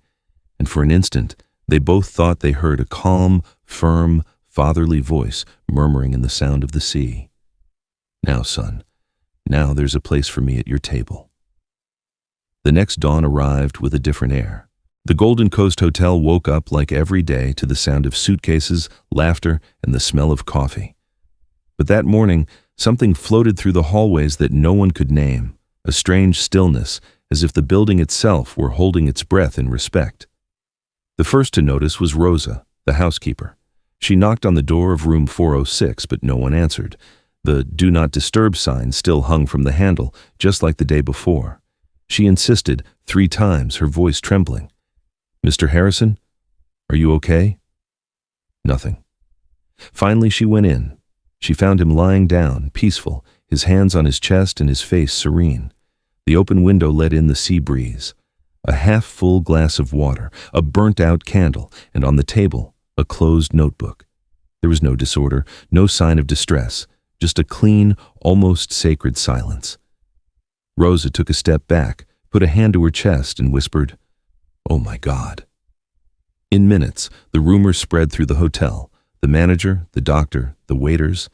and for an instant, they both thought they heard a calm, firm, fatherly voice murmuring in the sound of the sea. "Now, son, now there's a place for me at your table." The next dawn arrived with a different air. The Golden Coast Hotel woke up like every day to the sound of suitcases, laughter, and the smell of coffee. But that morning, something floated through the hallways that no one could name, a strange stillness, as if the building itself were holding its breath in respect. The first to notice was Rosa, the housekeeper. She knocked on the door of room 406, but no one answered. The "Do Not Disturb" sign still hung from the handle, just like the day before. She insisted 3 times, her voice trembling. "Mr. Harrison, are you okay?" Nothing. Finally she went in. She found him lying down, peaceful, his hands on his chest and his face serene. The open window let in the sea breeze. A half-full glass of water, a burnt-out candle, and on the table, a closed notebook. There was no disorder, no sign of distress, just a clean, almost sacred silence. Rosa took a step back, put a hand to her chest, and whispered, "Oh my God." In minutes, the rumors spread through the hotel. The manager, the doctor, the waiters.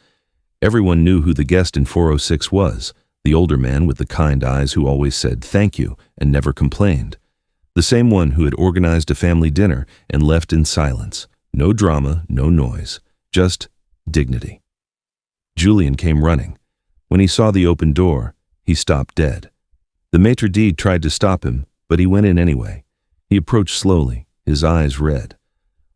Everyone knew who the guest in 406 was, the older man with the kind eyes who always said thank you and never complained. The same one who had organized a family dinner and left in silence. No drama, no noise, just dignity. Julian came running. When he saw the open door, he stopped dead. The maitre d' tried to stop him, but he went in anyway. He approached slowly, his eyes red.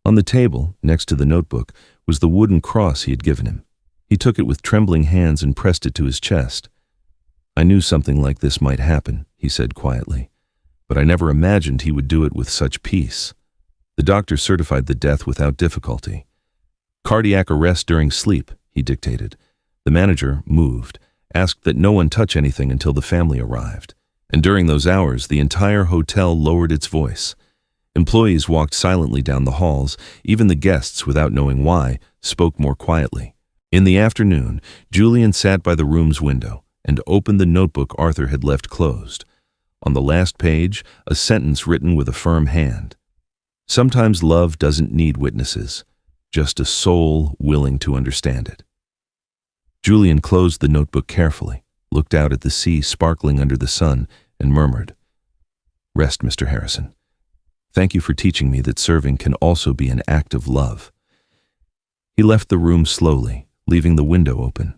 On the table, next to the notebook, was the wooden cross he had given him. He took it with trembling hands and pressed it to his chest. "I knew something like this might happen," he said quietly, "but I never imagined he would do it with such peace." The doctor certified the death without difficulty. "Cardiac arrest during sleep," he dictated. The manager, moved, asked that no one touch anything until the family arrived. And during those hours, the entire hotel lowered its voice. Employees walked silently down the halls. Even the guests, without knowing why, spoke more quietly. In the afternoon, Julian sat by the room's window and opened the notebook Arthur had left closed. On the last page, a sentence written with a firm hand. "Sometimes love doesn't need witnesses, just a soul willing to understand it." Julian closed the notebook carefully, looked out at the sea sparkling under the sun, and murmured, "Rest, Mr. Harrison. Thank you for teaching me that serving can also be an act of love." He left the room slowly, leaving the window open.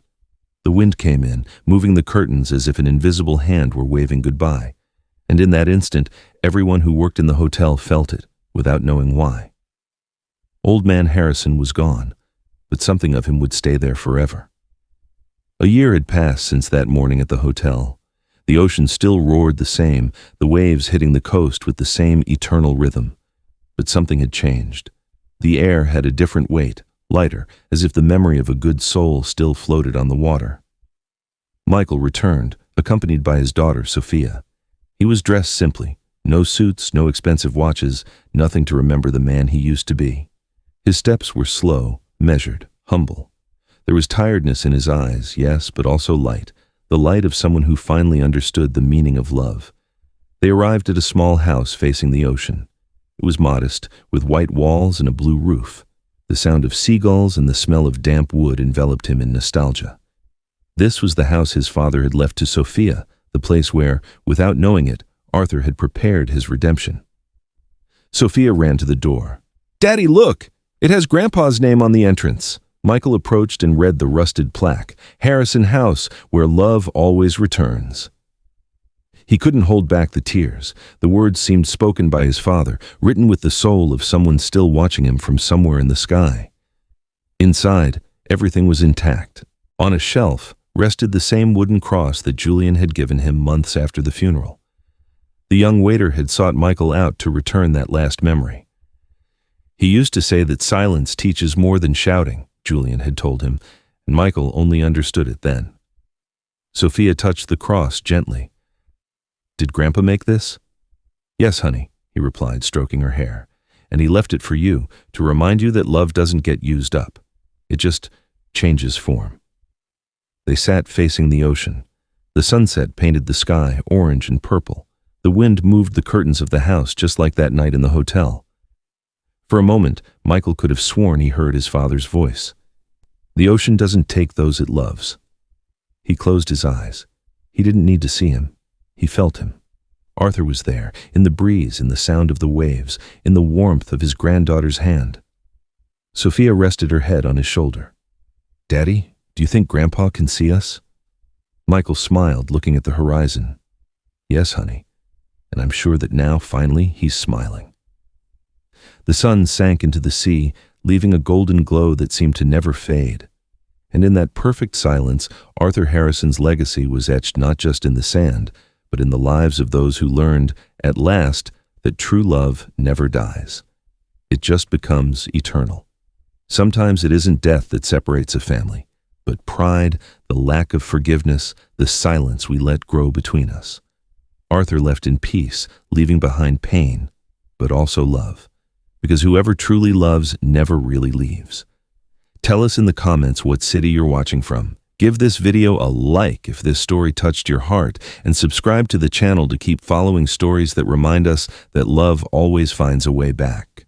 The wind came in, moving the curtains as if an invisible hand were waving goodbye. And in that instant, everyone who worked in the hotel felt it, without knowing why. Old man Harrison was gone, but something of him would stay there forever. A year had passed since that morning at the hotel. The ocean still roared the same, the waves hitting the coast with the same eternal rhythm. But something had changed. The air had a different weight, lighter, as if the memory of a good soul still floated on the water. Michael returned, accompanied by his daughter, Sophia. He was dressed simply, no suits, no expensive watches, nothing to remember the man he used to be. His steps were slow, measured, humble. There was tiredness in his eyes, yes, but also light, the light of someone who finally understood the meaning of love. They arrived at a small house facing the ocean. It was modest, with white walls and a blue roof. The sound of seagulls and the smell of damp wood enveloped him in nostalgia. This was the house his father had left to Sophia, the place where, without knowing it, Arthur had prepared his redemption. Sophia ran to the door. "Daddy, look! It has Grandpa's name on the entrance." Michael approached and read the rusted plaque, "Harrison House, where love always returns." He couldn't hold back the tears. The words seemed spoken by his father, written with the soul of someone still watching him from somewhere in the sky. Inside, everything was intact. On a shelf rested the same wooden cross that Julian had given him months after the funeral. The young waiter had sought Michael out to return that last memory. He used to say that silence teaches more than shouting, Julian had told him, and Michael only understood it then. Sophia touched the cross gently. "Did Grandpa make this?" "Yes, honey," he replied, stroking her hair. "And he left it for you, to remind you that love doesn't get used up. It just changes form." They sat facing the ocean. The sunset painted the sky orange and purple. The wind moved the curtains of the house just like that night in the hotel. For a moment, Michael could have sworn he heard his father's voice. "The ocean doesn't take those it loves." He closed his eyes. He didn't need to see him. He felt him. Arthur was there, in the breeze, in the sound of the waves, in the warmth of his granddaughter's hand. Sophia rested her head on his shoulder. "Daddy, do you think Grandpa can see us?" Michael smiled, looking at the horizon. "Yes, honey, and I'm sure that now, finally, he's smiling." The sun sank into the sea, leaving a golden glow that seemed to never fade. And in that perfect silence, Arthur Harrison's legacy was etched not just in the sand, but in the lives of those who learned, at last, that true love never dies. It just becomes eternal. Sometimes it isn't death that separates a family, but pride, the lack of forgiveness, the silence we let grow between us. Arthur left in peace, leaving behind pain, but also love, because whoever truly loves never really leaves. Tell us in the comments what city you're watching from. Give this video a like if this story touched your heart, and subscribe to the channel to keep following stories that remind us that love always finds a way back.